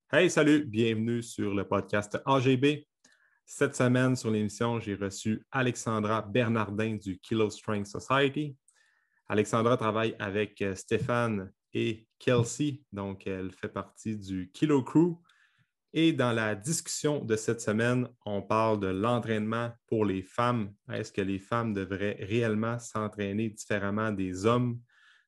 Hey, salut, bienvenue sur le podcast AGB. Cette semaine, sur l'émission, j'ai reçu Alexandra Bernardin du Kilo Strength Society. Alexandra travaille avec Stéphane et Kelsey, donc elle fait partie du Kilo Crew. Et dans la discussion de cette semaine, on parle de l'entraînement pour les femmes. Est-ce que les femmes devraient réellement s'entraîner différemment des hommes?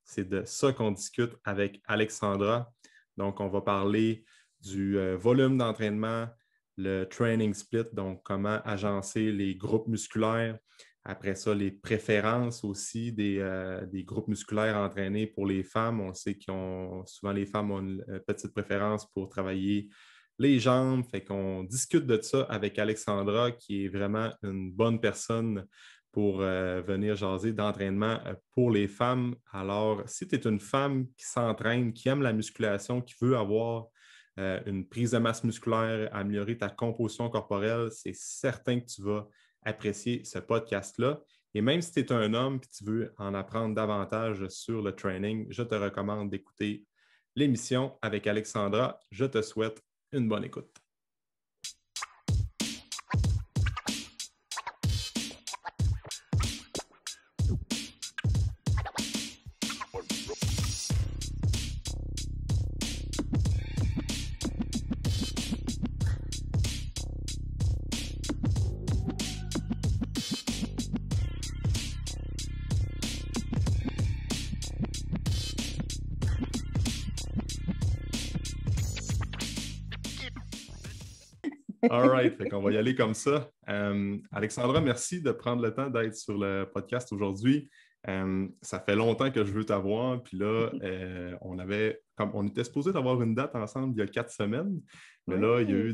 C'est de ça qu'on discute avec Alexandra. Donc, on va parler du volume d'entraînement, le training split, donc comment agencer les groupes musculaires. Après ça, les préférences aussi des groupes musculaires entraînés pour les femmes. On sait souvent les femmes ont une petite préférence pour travailler les jambes. Fait qu'on discute de ça avec Alexandra, qui est vraiment une bonne personne pour venir jaser d'entraînement pour les femmes. Alors, si tu es une femme qui s'entraîne, qui aime la musculation, qui veut avoir une prise de masse musculaire, améliorer ta composition corporelle, c'est certain que tu vas apprécier ce podcast-là. Et même si tu es un homme et tu veux en apprendre davantage sur le training, je te recommande d'écouter l'émission avec Alexandra. Je te souhaite une bonne écoute. All right, fait qu'on va y aller comme ça. Alexandra, merci de prendre le temps d'être sur le podcast aujourd'hui. Ça fait longtemps que je veux t'avoir, puis là, on était supposé d'avoir une date ensemble il y a 4 semaines, mais là, il y a eu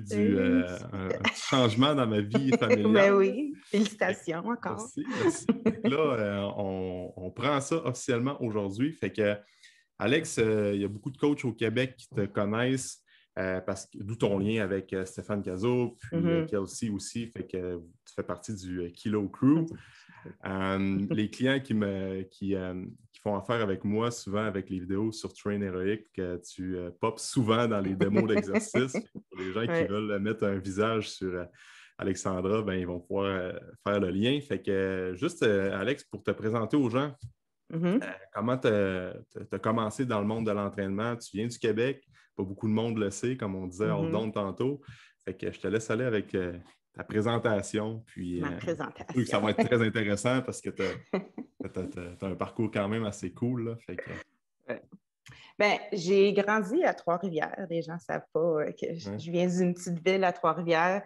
un petit changement dans ma vie familiale. Ben oui, félicitations encore. Merci. Là, on prend ça officiellement aujourd'hui. Fait que, Alex, il y a beaucoup de coachs au Québec qui te connaissent. D'où ton lien avec Stéphane Cazot, puis Kelsey aussi, fait que tu fais partie du Kilo Crew. Les clients qui font affaire avec moi, souvent avec les vidéos sur Train Heroic, que tu popes souvent dans les démos d'exercice. Pour les gens qui veulent mettre un visage sur Alexandra, ben, ils vont pouvoir faire le lien. Fait que juste, Alex, pour te présenter aux gens, comment tu as commencé dans le monde de l'entraînement? Tu viens du Québec, pas beaucoup de monde le sait, comme on disait hors d'onde tantôt. Fait que je te laisse aller avec ta présentation. Puis, ma présentation. Je trouve que ça va être très intéressant parce que tu as un parcours quand même assez cool. Là. Fait que... Ben, j'ai grandi à Trois-Rivières. Les gens ne savent pas que je viens d'une petite ville à Trois-Rivières.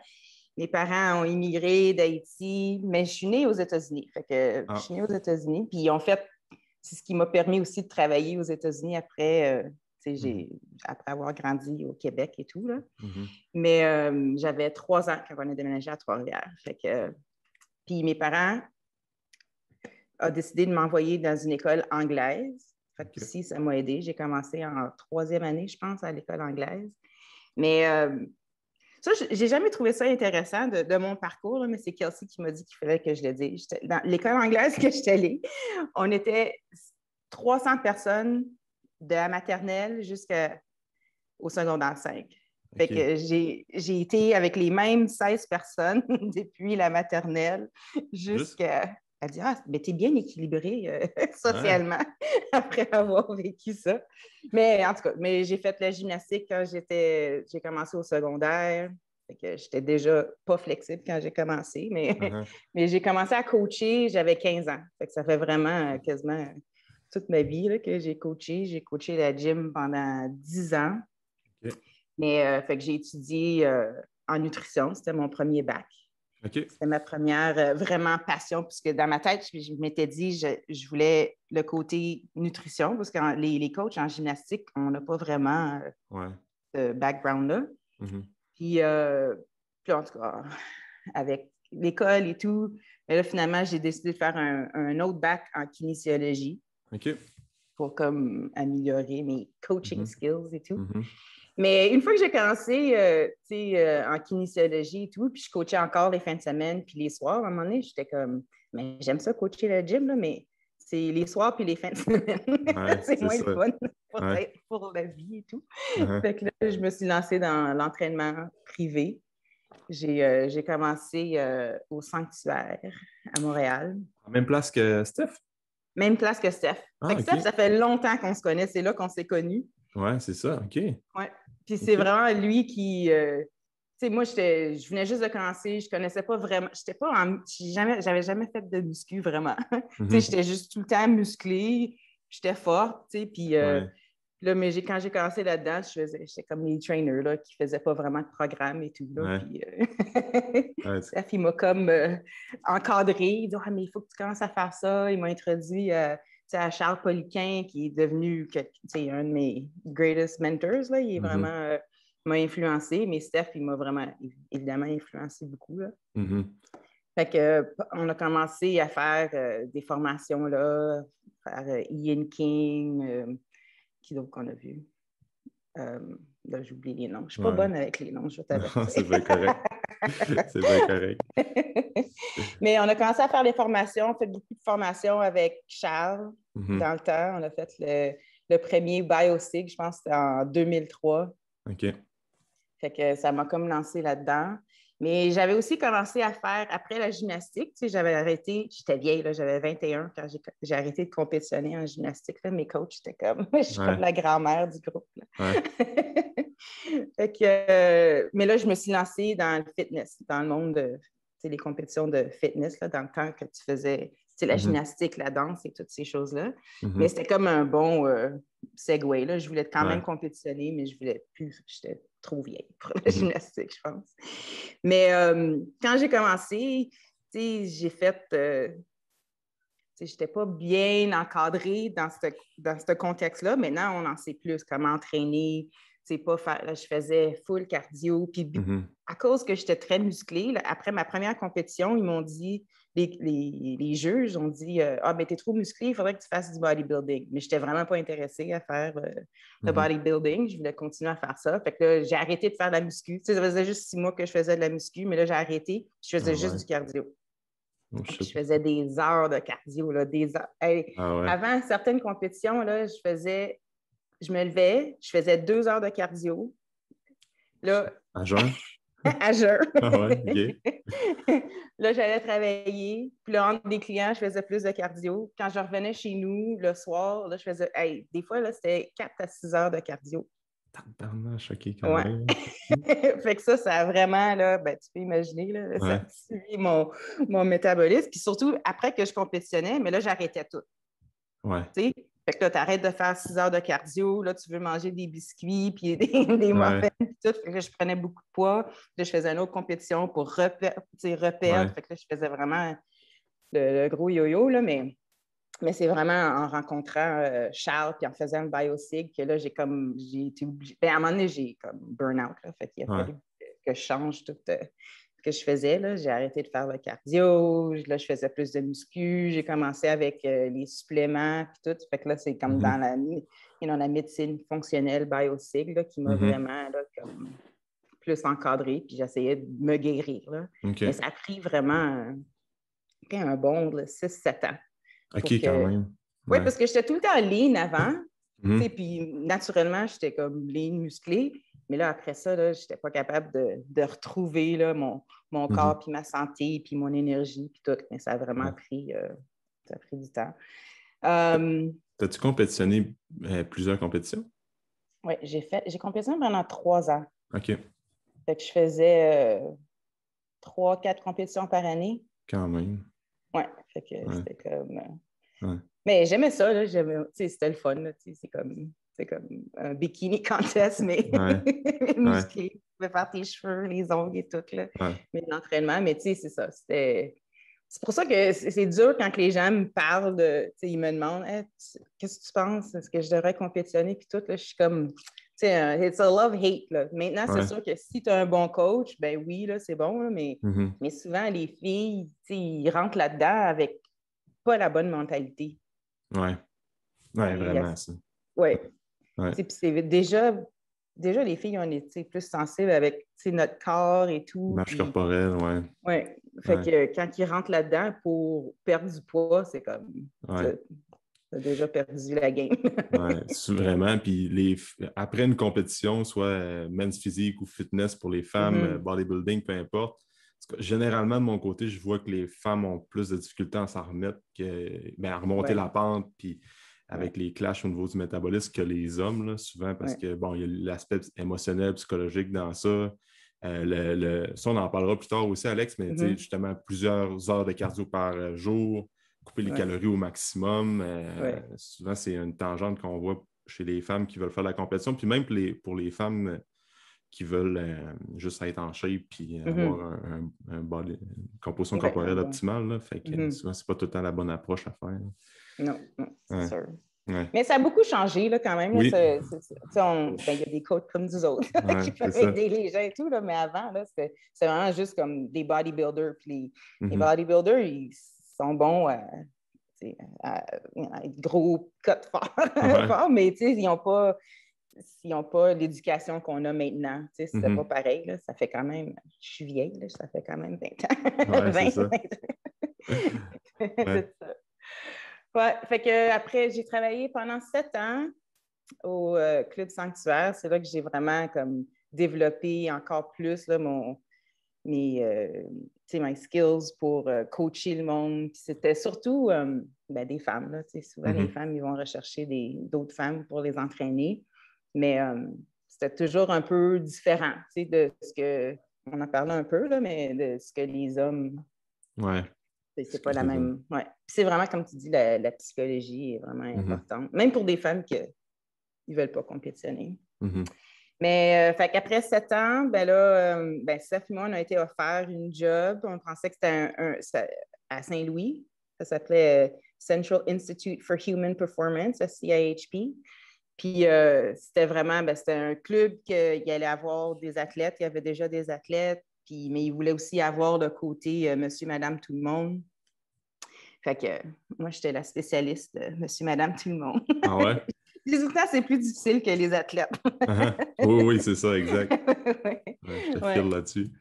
Mes parents ont immigré d'Haïti, mais je suis née aux États-Unis. Fait que je suis née aux États-Unis. Puis en fait, c'est ce qui m'a permis aussi de travailler aux États-Unis après, après avoir grandi au Québec et tout. Là. Mais j'avais 3 ans quand on a déménagé à Trois-Rivières. Puis mes parents ont décidé de m'envoyer dans une école anglaise. Fait que aussi, ça m'a aidé. J'ai commencé en 3e année, je pense, à l'école anglaise. Mais ça, j'ai jamais trouvé ça intéressant de mon parcours, là, mais c'est Kelsey qui m'a dit qu'il fallait que je le dise. Dans l'école anglaise que j'étais allée, on était 300 personnes de la maternelle jusqu'au secondaire 5. Fait que j'ai été avec les mêmes 16 personnes depuis la maternelle jusqu'à... Elle dit « Ah, mais t'es bien équilibré socialement après avoir vécu ça. » Mais en tout cas, j'ai fait la gymnastique quand j'ai commencé au secondaire. Fait que j'étais déjà pas flexible quand j'ai commencé, mais j'ai commencé à coacher, j'avais 15 ans. Fait que ça fait vraiment quasiment toute ma vie là, que j'ai coaché. J'ai coaché la gym pendant 10 ans. Mais fait que j'ai étudié en nutrition. C'était mon premier bac. C'était ma première vraiment passion, puisque dans ma tête, je m'étais dit je voulais le côté nutrition, parce que les coachs en gymnastique, on n'a pas vraiment ce background-là. Puis en tout cas, avec l'école et tout, mais là, finalement, j'ai décidé de faire un autre bac en kinésiologie pour comme améliorer mes coaching skills et tout. Mais une fois que j'ai commencé en kinésiologie et tout, puis je coachais encore les fins de semaine puis les soirs, à un moment donné, j'étais comme, mais j'aime ça coacher le gym, là, mais c'est les soirs puis les fins de semaine. Ouais, c'est moins ça. le fun Ouais. pour la vie et tout. Uh-huh. Fait que là, je me suis lancée dans l'entraînement privé. J'ai commencé au Sanctuaire à Montréal. Même place que Steph? Même place que Steph. Ah, Fait que OK. Steph, ça fait longtemps qu'on se connaît. C'est là qu'on s'est connus. Ouais, c'est ça. OK. Ouais. Puis c'est OK. vraiment lui qui... tu sais, moi, je venais juste de commencer. Je connaissais pas vraiment... J'étais pas en... J'avais jamais fait de muscu, vraiment. Tu sais, j'étais juste tout le temps musclée. J'étais forte, tu sais. Puis Ouais. là, mais quand j'ai commencé là-dedans, j'étais comme les trainers là, qui ne faisaient pas vraiment de programme et tout. Là, Ouais. puis, Ouais. Steph, il m'a comme encadré. Il dit ah, mais il faut que tu commences à faire ça. Il m'a introduit à Charles Poliquin, qui est devenu un de mes greatest mentors. Là. Il est vraiment m'a influencé, mais Steph, il m'a vraiment évidemment influencé beaucoup. Là. Fait que, on a commencé à faire des formations là, faire Ian King. Qui d'autre qu'on a vu? Là, j'oublie les noms. Je ne suis pas bonne avec les noms, je t'avertis. C'est bien correct. C'est bien correct. Mais on a commencé à faire les formations. On a fait beaucoup de formations avec Charles dans le temps. On a fait le premier BioSig, je pense que c'était en 2003. OK. Fait que ça m'a comme lancé là-dedans. Mais j'avais aussi commencé à faire, après la gymnastique, tu sais, j'avais arrêté, j'étais vieille, là, j'avais 21 quand j'ai arrêté de compétitionner en gymnastique. Là, mes coachs étaient comme, je suis comme la grand-mère du groupe. Là. Ouais. Fait que, mais là, je me suis lancée dans le fitness, dans le monde de les compétitions de fitness, là, dans le temps que tu faisais la gymnastique, la danse et toutes ces choses-là. Mais c'était comme un bon segue. Là. Je voulais quand même compétitionner, mais je voulais plus, j'étais trop vieille pour la gymnastique, je pense. Mais quand j'ai commencé, j'ai fait... je n'étais pas bien encadrée dans ce contexte-là. Maintenant, on en sait plus comment entraîner. Pas faire, là, je faisais full cardio. Puis à cause que j'étais très musclée, là, après ma première compétition, ils m'ont dit, les juges ont dit ah, ben, t'es trop musclée, il faudrait que tu fasses du bodybuilding. Mais je n'étais vraiment pas intéressée à faire le bodybuilding. Je voulais continuer à faire ça. Fait que là, j'ai arrêté de faire de la muscu. Ça faisait juste 6 mois que je faisais de la muscu, mais là, j'ai arrêté. Je faisais juste du cardio. Oh, je faisais des heures de cardio, là, des heures. Hey, avant certaines compétitions, là, je me levais, je faisais 2 heures de cardio. Là, à jeun? à jeun. Ah ouais, OK. Là, j'allais travailler. Puis là, entre des clients, je faisais plus de cardio. Quand je revenais chez nous le soir, là, je faisais... Hey, des fois, là, c'était 4 à 6 heures de cardio. Tabarnache, OK, quand même. Fait que ça a vraiment, là, ben, tu peux imaginer, là, ça a suivi mon métabolisme. Puis surtout, après que je compétitionnais, mais là, j'arrêtais tout. Ouais. Tu sais? Fait que là, tu arrêtes de faire 6 heures de cardio, là, tu veux manger des biscuits, puis des muffins, puis tout. Fait que là, je prenais beaucoup de poids. Là, je faisais une autre compétition pour reperdre. Fait que là, je faisais vraiment le gros yo-yo, là, mais c'est vraiment en rencontrant Charles puis en faisant le BioSig que là, j'ai été obligée. Ben, à un moment donné, j'ai comme burn-out. Là, fait qu'il a fallu que je change tout ce que je faisais. Là. J'ai arrêté de faire le cardio. Là, je faisais plus de muscu. J'ai commencé avec les suppléments puis tout. Fait que là, c'est comme dans la médecine fonctionnelle BioSig là, qui m'a vraiment là, comme plus encadrée. Puis j'essayais de me guérir. Là. Mais ça a pris vraiment un bon 6-7 ans. OK, quand même. Oui, parce que j'étais tout le temps lean avant. Puis naturellement, j'étais comme lean, musclée. Mais là, après ça, je n'étais pas capable de retrouver là, mon corps, puis ma santé, puis mon énergie, puis tout. Mais ça a vraiment pris du temps. T'as-tu compétitionné plusieurs compétitions? Oui, j'ai compétitionné pendant 3 ans. OK. Fait que je faisais 3-4 compétitions par année. Quand même. Oui, fait que c'était comme... Mais j'aimais ça, là, c'était le fun. Là, c'est comme un bikini contest, mais musclé. Tu pouvais faire tes cheveux, les ongles et tout. Là. Mais l'entraînement, mais tu sais, c'est ça. C'est pour ça que c'est dur quand les gens me parlent ils me demandent hey, qu'est-ce que tu penses? Est-ce que je devrais compétitionner? Puis tout, là, je suis comme... it's a love-hate. Là. Maintenant, c'est sûr que si tu as un bon coach, ben oui, là, c'est bon, là, mais souvent, les filles, ils rentrent là-dedans avec pas la bonne mentalité. Oui, vraiment, ça. Oui. Puis c'est déjà, les filles, on est plus sensibles avec notre corps et tout. Marche corporelle, oui. Oui. Fait que quand ils rentrent là-dedans pour perdre du poids, c'est comme... as déjà perdu la game. Oui, vraiment. Puis après une compétition, soit men's physique ou fitness pour les femmes, bodybuilding, peu importe, généralement, de mon côté, je vois que les femmes ont plus de difficultés à s'en remettre, à remonter la pente, puis avec les clashs au niveau du métabolisme que les hommes, là, souvent, parce que, bon, il y a l'aspect émotionnel, psychologique dans ça. Ça, on en parlera plus tard aussi, Alex, mais justement, plusieurs heures de cardio par jour, couper les calories au maximum. Souvent, c'est une tangente qu'on voit chez les femmes qui veulent faire la compétition, puis même pour les femmes qui veulent juste être en shape puis avoir une composition corporelle optimale. Là. Fait que souvent, c'est pas tout le temps la bonne approche à faire. Non, c'est sûr. Ouais. Mais ça a beaucoup changé là, quand même. Oui. Il y a des coachs comme nous autres qui peuvent aider les gens et tout, là, mais avant, là, c'était vraiment juste comme des bodybuilders. Puis les bodybuilders, ils sont bons à être gros, cut fort, mais ils n'ont pas l'éducation qu'on a maintenant. C'est pas pareil. Là, ça fait quand même... Je suis vieille, là, ça fait quand même 20 ans. Ouais, c'est ça. C'est ça. Ouais, fait que après, j'ai travaillé pendant 7 ans au Club Sanctuaire. C'est là que j'ai vraiment comme développé encore plus là, mes skills pour coacher le monde. Puis c'était surtout des femmes. Là, souvent, les femmes, ils vont rechercher d'autres femmes pour les entraîner. Mais c'était toujours un peu différent de ce que... On en parlait un peu, là, mais de ce que les hommes... Ouais. C'est pas la même. Ouais. C'est vraiment, comme tu dis, la psychologie est vraiment importante. Même pour des femmes qui ne veulent pas compétitionner. Mais fait qu'après 7 ans, Steph et moi, on a été offert une job. On pensait que c'était à Saint-Louis. Ça s'appelait Central Institute for Human Performance, CIHP. Puis c'était vraiment, c'était un club qu'il allait avoir des athlètes. Il y avait déjà des athlètes. Mais il voulait aussi avoir le côté monsieur, madame, tout le monde. Fait que moi, j'étais la spécialiste de monsieur, madame, tout le monde. Ah ouais? Les résultats, c'est plus difficile que les athlètes. Oui, c'est ça, exact. Je te file là-dessus.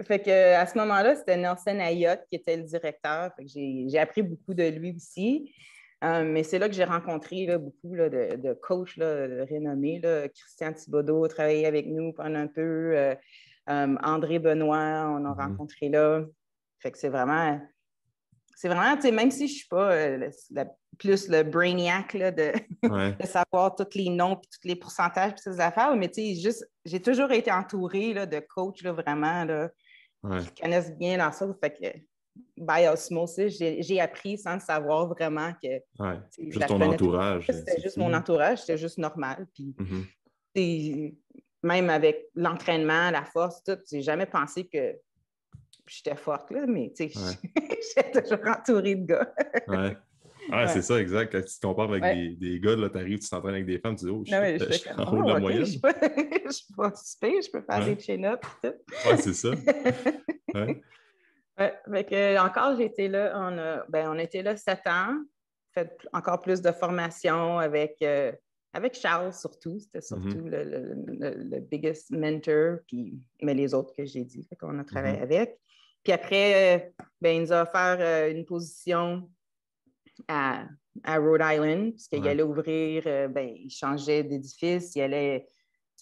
Fait que à ce moment-là, c'était Nelson Ayotte qui était le directeur. Fait que j'ai appris beaucoup de lui aussi. Mais c'est là que j'ai rencontré là, beaucoup là, de coachs là, renommés. Là. Christian Thibodeau a travaillé avec nous pendant un peu. André Benoît, on a rencontré là. Fait que c'est vraiment, tu sais, même si je ne suis pas plus le brainiac là, de savoir tous les noms, puis tous les pourcentages, puis ces affaires, mais tu sais, j'ai toujours été entourée là, de coachs là, vraiment là, qui connaissent bien leur chose. Fait que, by osmosis, j'ai appris sans le savoir vraiment que... Juste ton entourage. C'était juste mon entourage, c'était juste normal. Puis, même avec l'entraînement, la force, tout, j'ai jamais pensé que j'étais forte, là, mais tu sais, j'étais toujours entourée de gars. C'est ça, exact. Quand tu te compares avec des gars, tu arrives, tu t'entraînes avec des femmes, tu dis, oh, je suis en haut de la moyenne. Je suis pas super, je peux faire des chin-ups. C'est ça. Encore, j'étais là, on était là 7 ans, fait encore plus de formation avec Charles surtout. C'était surtout le biggest mentor, mais les autres que j'ai dit, qu'on a travaillé avec. Puis après, il nous a offert une position à Rhode Island, parce qu'il allait ouvrir, il changeait d'édifice, il allait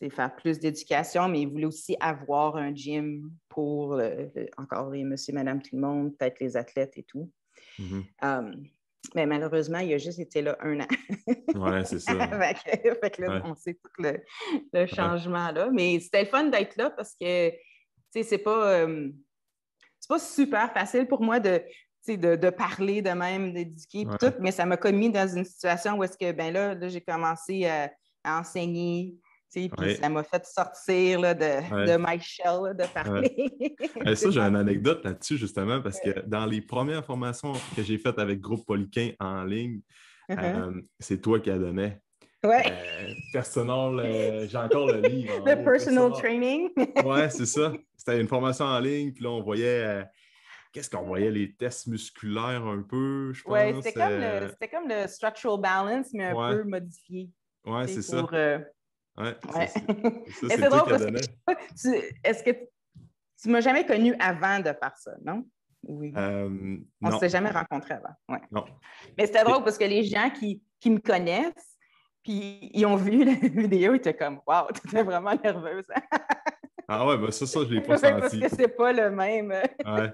faire plus d'éducation, mais il voulait aussi avoir un gym pour encore les monsieur, madame, tout le monde, peut-être les athlètes et tout. Mais malheureusement, il a juste été là 1 an. C'est ça. fait que là, on sait tout le changement là. Mais c'était le fun d'être là parce que c'est pas super facile pour moi de parler de même, d'éduquer tout, mais ça m'a commis dans une situation où est-ce que là j'ai commencé à enseigner. Puis ça m'a fait sortir là, de my shell, là, de parler. Ça, j'ai une anecdote là-dessus, justement, parce que dans les premières formations que j'ai faites avec Groupe Polyquin en ligne, c'est toi qui as donné. Personal, j'ai encore le livre. Le personal training. C'est ça. C'était une formation en ligne, puis là, on voyait... Qu'est-ce qu'on voyait? Les tests musculaires un peu, je pense. Oui, c'était comme le structural balance, mais un peu modifié. C'est ça. C'est drôle parce que est-ce que tu m'as jamais connu avant de faire ça, non? Oui. On ne Non. s'est jamais rencontrés avant. Ouais. Non. Mais c'était drôle parce que les gens qui me connaissent, puis ils ont vu la vidéo, ils étaient comme « Wow, tu étais vraiment nerveuse. » Ah ouais, ben ça, je l'ai pas Parce senti. que c'est pas le même. Ouais,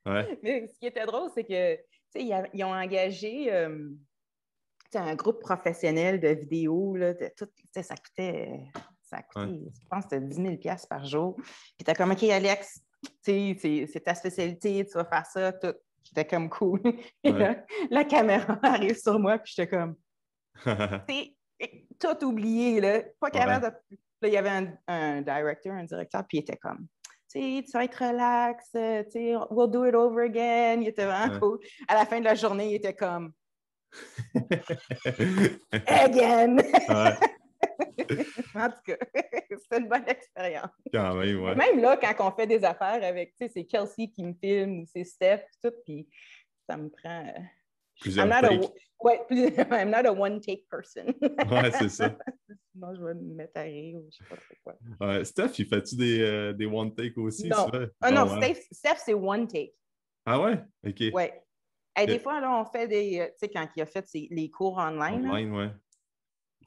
ouais. Mais ce qui était drôle, c'est que, tu sais, ils ont engagé un groupe professionnel de vidéos, là, de tout, ça coûtait, Ouais. je pense, que c'était 10 000 par jour. Puis t'as comme, OK, Alex, c'est ta spécialité, tu vas faire ça, tout. J'étais comme cool. Et Ouais. là, la caméra arrive sur moi, puis j'étais comme, tout oublié, là, pas capable Ouais. de... Là, il y avait un directeur, puis il était comme, tu vas être relax, we'll do it over again. Il était vraiment Ouais. cool. À la fin de la journée, il était comme, again! Ouais. En tout cas, c'est une bonne expérience. Quand même, ouais. Même là, quand on fait des affaires avec, c'est Kelsey qui me filme ou c'est Steph, tout, puis ça me prend. Plusieurs takes. I'm not a one-take person. Ouais, c'est ça. Sinon, je vais me mettre à rire ou je sais pas trop quoi. Ouais. Steph, il fait-tu des one take aussi, Non. souvent? Ah non, Hein? Steph, c'est one-take. Ah ouais? OK. Ouais. Et des fois, là, on fait des. Tu sais, quand il a fait les cours online, Online, ouais.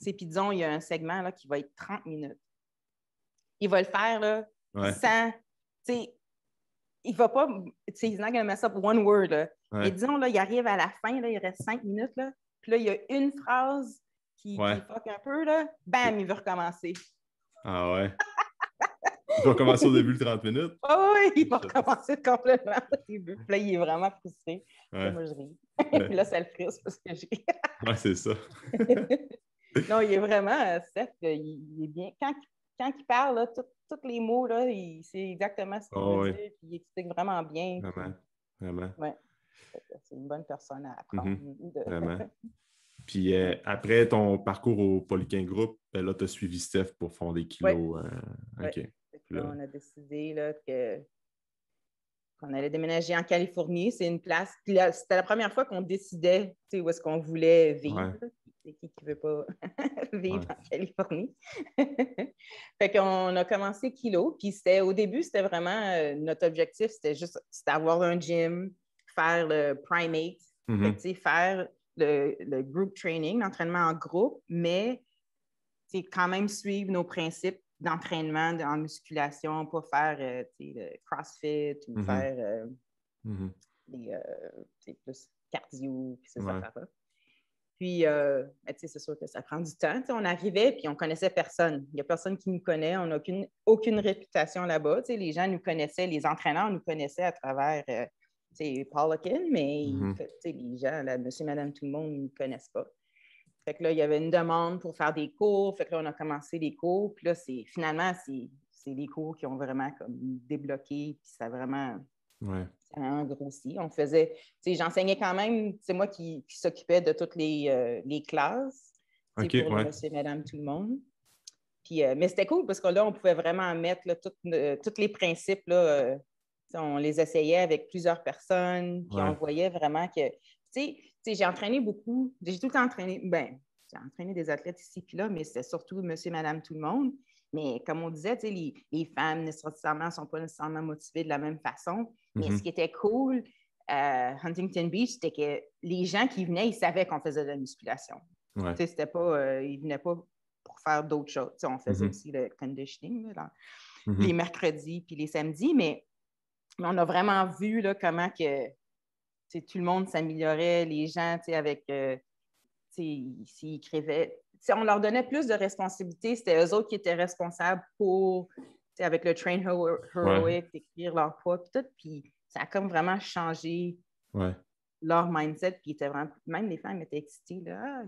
puis disons, il y a un segment là, qui va être 30 minutes. Il va le faire là, Ouais. sans. Tu sais, il va pas. Tu sais, he's not gonna mess up one word. Là. Ouais. Mais disons, là, il arrive à la fin, là, il reste 5 minutes, là, puis là, il y a une phrase qui fuck un peu, là, bam, il veut recommencer. Ah ouais. Il va commencer au début de 30 minutes. Oh, oui, il va recommencer complètement au début. Puis là, il est vraiment frustré. Ouais. Moi, je ris. Ouais. Puis là, ça le frustre parce que je ris. Ouais, c'est ça. Non, il est vraiment, Seth, il est bien. Quand il parle, là, tous les mots, là, il sait exactement ce qu'il veut dire, puis il explique vraiment bien. Vraiment. Vraiment. Ouais. C'est une bonne personne à apprendre. Vraiment. Puis après ton parcours au Polyquin Group, ben là, tu as suivi Steph pour fonder Kilo. OK. Là, on a décidé là, qu'on allait déménager en Californie. C'est une place. Puis là, c'était la première fois qu'on décidait où est-ce qu'on voulait vivre. Ouais. C'est qui ne veut pas vivre en Californie? Fait qu'on a commencé Kilo. Puis au début, c'était vraiment notre objectif, c'était avoir un gym, faire le primate, fait que, faire le group training, l'entraînement en groupe, mais quand même suivre nos principes d'entraînement en musculation, pas faire le CrossFit ou faire des plus cardio, puis ces affaires-là. Puis, c'est sûr que ça prend du temps. On arrivait, puis on connaissait personne. Il n'y a personne qui nous connaît. On n'a aucune réputation là-bas. Les gens nous connaissaient, les entraîneurs nous connaissaient à travers Paul Hawken, mais les gens, là, monsieur, madame, tout le monde, ils ne nous connaissent pas. Fait que là, il y avait une demande pour faire des cours. Fait que là, on a commencé les cours. Puis là, finalement, c'est les cours qui ont vraiment comme débloqué. Puis ça a vraiment grossi. On faisait, j'enseignais quand même, c'est moi qui s'occupais de toutes les classes pour le monsieur, madame, tout le monde. Puis, mais c'était cool parce que là, on pouvait vraiment mettre là, tous les principes, là, on les essayait avec plusieurs personnes. Puis on voyait vraiment que, j'ai entraîné beaucoup, j'ai tout le temps entraîné, j'ai entraîné des athlètes ici puis là, mais c'était surtout monsieur, madame, tout le monde. Mais comme on disait, les femmes nécessairement ne sont pas nécessairement motivées de la même façon. Mais ce qui était cool à Huntington Beach, c'était que les gens qui venaient, ils savaient qu'on faisait de la musculation. C'était pas, ils ne venaient pas pour faire d'autres choses. On faisait aussi le conditioning là, les mercredis puis les samedis, mais on a vraiment vu là, comment que tout le monde s'améliorait, les gens avec... s'ils écrivaient... on leur donnait plus de responsabilités. C'était eux autres qui étaient responsables pour, avec le Train Heroic, d'écrire leur poids, puis tout. Puis ça a comme vraiment changé leur mindset. Puis même les femmes étaient excitées. Là,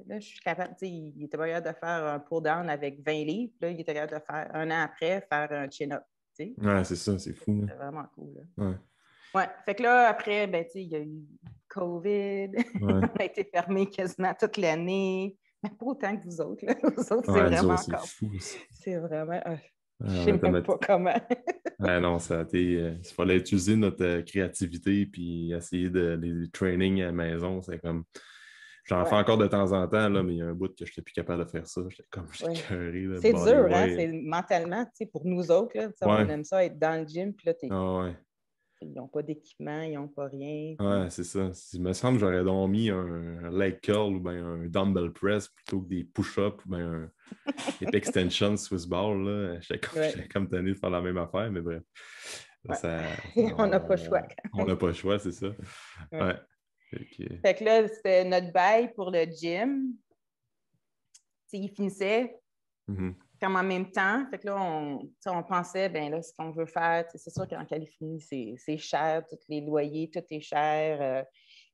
là je suis capable. Ils étaient pas capables de faire un pull-down avec 20 livres. Là, ils étaient capables de faire, un an après, faire un chin-up. Ouais, c'est ça, c'est fou. C'est vraiment cool. Là. Ouais, fait que là, après, il y a eu COVID. On a été fermés quasiment toute l'année. Mais pas autant que vous autres. Là. Vous autres, c'est vraiment encore... C'est vraiment... je sais même pas comment. Non, ça a été... il fallait utiliser notre créativité puis essayer les trainings à la maison. C'est comme... J'en fais encore de temps en temps, là, mais il y a un bout que je n'étais plus capable de faire ça. J'étais comme... C'est dur, hein? C'est mentalement, pour nous autres, là, on aime ça être dans le gym, puis là, t'es... Ils n'ont pas d'équipement, ils n'ont pas rien. Ouais, c'est ça. Il me semble que j'aurais donc mis un leg curl ou bien un dumbbell press plutôt que des push-ups ou bien un hip extension Swiss ball. Là. Ouais. J'étais comme tenu de faire la même affaire, mais bref. Ouais. On n'a pas le choix. On n'a pas le choix, c'est ça. Ouais. Ouais. Okay. Fait que là, c'était notre bail pour le gym. Il finissait comme en même temps. Fait que là, on pensait, ben là, ce qu'on veut faire, c'est sûr qu'en Californie, c'est cher, tous les loyers, tout est cher.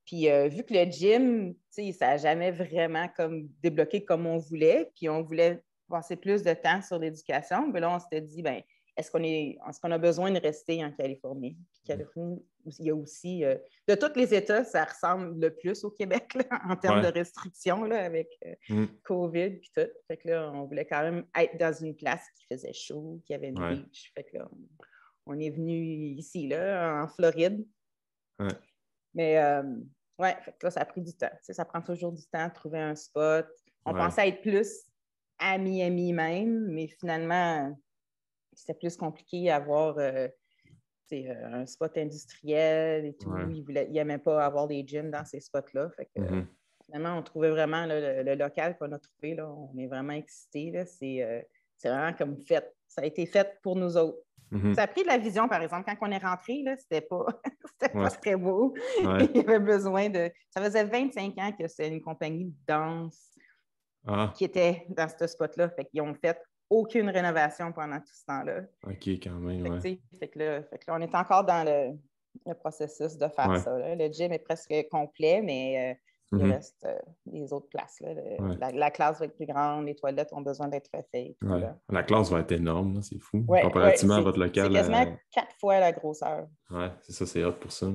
Puis vu que le gym, ça n'a jamais vraiment comme débloqué comme on voulait, puis on voulait passer plus de temps sur l'éducation, mais là, on s'était dit, ben est-ce qu'on a besoin de rester en Californie? Puis Californie, il y a aussi, de tous les États, ça ressemble le plus au Québec là, en termes de restrictions là, avec COVID et tout. Fait que là, on voulait quand même être dans une place qui faisait chaud, qui avait une beach. Fait que là, on est venu ici, là, en Floride. Ouais. Mais fait que là, ça a pris du temps. Ça prend toujours du temps de trouver un spot. On pensait être plus à Miami même, mais finalement, c'était plus compliqué à avoir un spot industriel et tout. Ils n'aimaient pas avoir des gyms dans ces spots-là. Fait que, finalement, on trouvait vraiment là, le local qu'on a trouvé. Là, on est vraiment excités. C'est vraiment comme fait. Ça a été fait pour nous autres. Ça a pris de la vision, par exemple. Quand on est rentré, c'était pas, pas très beau. Il y avait besoin de... Ça faisait 25 ans que c'était une compagnie de danse qui était dans ce spot-là. Fait qu'ils ont fait aucune rénovation pendant tout ce temps-là. OK, quand même, fait que là, on est encore dans le processus de faire ça. Là. Le gym est presque complet, mais il reste les autres places. Là. La classe va être plus grande, les toilettes ont besoin d'être refaites. La classe va être énorme, c'est fou. Comparativement à votre local. C'est quasiment 4 fois la grosseur. Oui, c'est ça, c'est hot pour ça.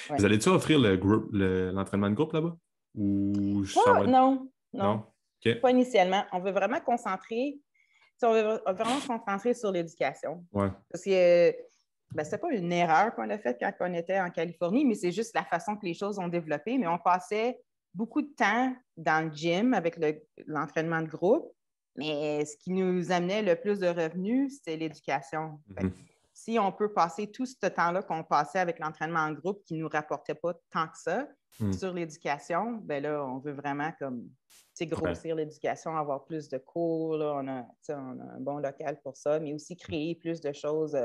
Vous allez-tu offrir l'entraînement de groupe là-bas? Ou Non. Okay. Pas initialement. On veut vraiment concentrer. On veut vraiment se concentrer sur l'éducation. Parce que c'était pas une erreur qu'on a faite quand on était en Californie, mais c'est juste la façon que les choses ont développé. Mais on passait beaucoup de temps dans le gym avec l'entraînement de groupe. Mais ce qui nous amenait le plus de revenus, c'était l'éducation. Si on peut passer tout ce temps-là qu'on passait avec l'entraînement en groupe qui ne nous rapportait pas tant que ça sur l'éducation, ben là, on veut vraiment comme grossir l'éducation, avoir plus de cours. Là, on a un bon local pour ça, mais aussi créer plus de choses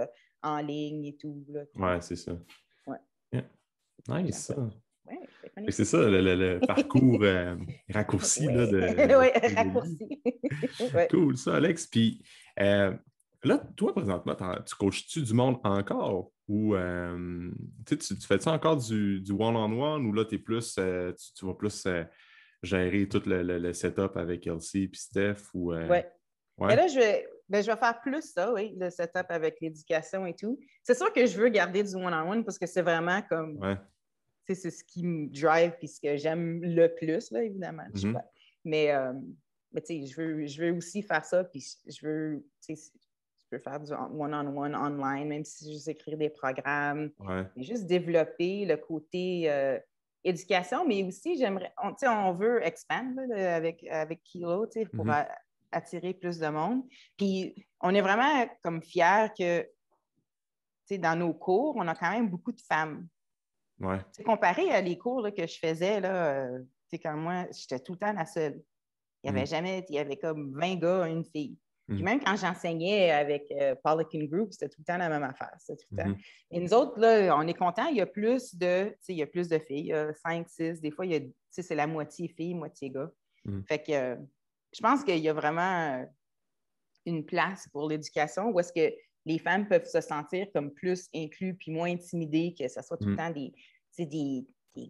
en ligne et tout. Oui, c'est ça. Yeah. Nice, ça. C'est ça, le parcours raccourci. Là, oui, raccourci. Cool, ça, Alex. Puis là, toi, présentement, tu coaches-tu du monde encore? Ou tu fais-tu encore du one-on-one ou là, tu vas plus gérer tout le setup avec Elsie et Steph? Oui. Mais là, je vais faire plus ça, oui, le setup avec l'éducation et tout. C'est sûr que je veux garder du one-on-one parce que c'est vraiment comme... C'est ce qui me drive et ce que j'aime le plus, là, évidemment. Mais je veux aussi faire ça, puis je veux faire du one-on-one online, même si je sais écrire des programmes. Mais juste développer le côté éducation, mais aussi, on veut expand là, avec Kilo pour attirer plus de monde. Puis, on est vraiment comme fiers que dans nos cours, on a quand même beaucoup de femmes. Comparé à les cours là, que je faisais, là, quand moi, j'étais tout le temps la seule. Il y avait comme 20 gars, une fille. Puis même quand j'enseignais avec Polican Group, c'était tout le temps la même affaire. Tout le temps. Et nous autres, là, on est contents, il y a plus de filles, 5, 6, des fois, c'est la moitié filles, moitié gars. Fait que je pense qu'il y a vraiment une place pour l'éducation où est-ce que les femmes peuvent se sentir comme plus inclus puis moins intimidées, que ce soit tout le temps des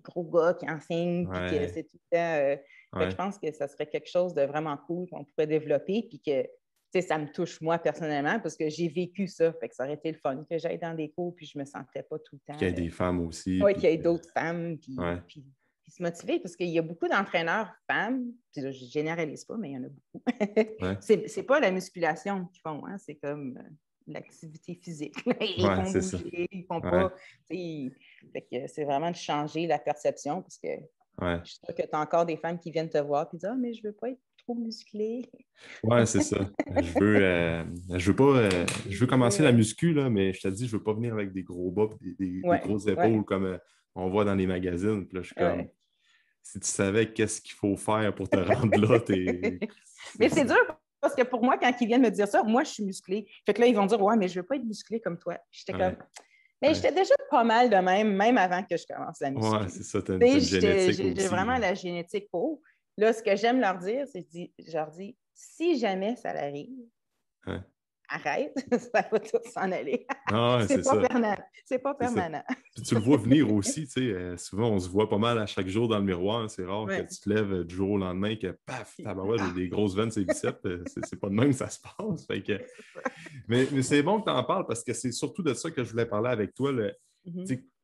gros gars qui enseignent, puis que c'est tout le temps... fait que je pense que ça serait quelque chose de vraiment cool qu'on pourrait développer, puis que ça me touche moi personnellement, parce que j'ai vécu ça, fait que ça aurait été le fun que j'aille dans des cours, puis je me sentais pas tout le temps... Qu'il y ait des femmes aussi. Oui, qu'il y ait d'autres femmes, puis se motiver, parce qu'il y a beaucoup d'entraîneurs femmes, puis là, je ne généralise pas, mais il y en a beaucoup. C'est pas la musculation qu'ils font, hein, c'est comme l'activité physique. Ils font bouger, ils font pas... Fait que c'est vraiment de changer la perception, parce que je suis sûre que tu as encore des femmes qui viennent te voir et disent « Ah, mais je veux pas être trop musclée. Ouais, c'est ça. Je veux commencer la muscu, là, mais je te dis, je veux pas venir avec des gros bas et des grosses épaules comme on voit dans les magazines. Puis là, je suis comme, si tu savais qu'est-ce qu'il faut faire pour te rendre là, Mais c'est dur parce que pour moi, quand ils viennent me dire ça, moi, je suis musclée. Fait que là, ils vont dire, ouais, mais je veux pas être musclée comme toi. J'étais comme, mais j'étais déjà pas mal de même avant que je commence la muscu. Ouais, c'est ça, t'as une génétique aussi. J'ai vraiment la génétique pour. Là, ce que j'aime leur dire, c'est que je leur dis, si jamais ça l'arrive, arrête, ça va tout s'en aller. C'est pas permanent. C'est pas permanent. Puis tu le vois venir aussi, tu sais. Souvent, on se voit pas mal à chaque jour dans le miroir. C'est rare que tu te lèves du jour au lendemain que paf, tabarouette, j'ai des grosses veines sur les biceps. C'est pas de même que ça se passe. Fait que... mais c'est bon que tu en parles parce que c'est surtout de ça que je voulais parler avec toi.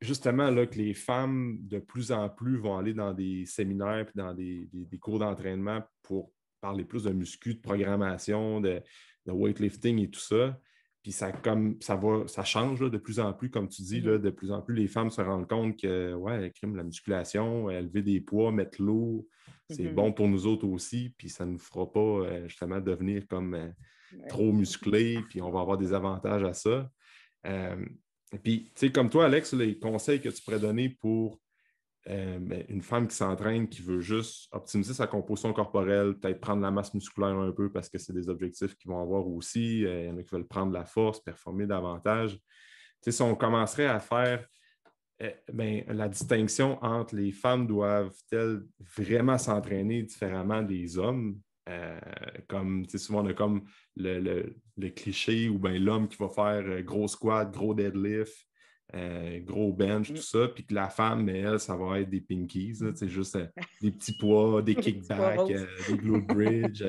Justement, là, que les femmes, de plus en plus, vont aller dans des séminaires et dans des cours d'entraînement pour parler plus de muscu, de programmation, de weightlifting et tout ça. Puis ça change là, de plus en plus, comme tu dis, là, de plus en plus, les femmes se rendent compte que la musculation, élever des poids, mettre lourd, c'est bon pour nous autres aussi, puis ça ne nous fera pas justement devenir comme trop musclés, puis on va avoir des avantages à ça. Puis, tu sais, comme toi, Alex, les conseils que tu pourrais donner pour une femme qui s'entraîne, qui veut juste optimiser sa composition corporelle, peut-être prendre la masse musculaire un peu parce que c'est des objectifs qu'ils vont avoir aussi. Il y en a qui veulent prendre la force, performer davantage. Tu sais, si on commencerait à faire la distinction entre les femmes doivent-elles vraiment s'entraîner différemment des hommes, comme souvent on a comme le cliché ou bien l'homme qui va faire gros squat, gros deadlift, gros bench, tout ça, puis que la femme, elle, ça va être des pinkies, juste des petits poids, des kickbacks, des glute bridge.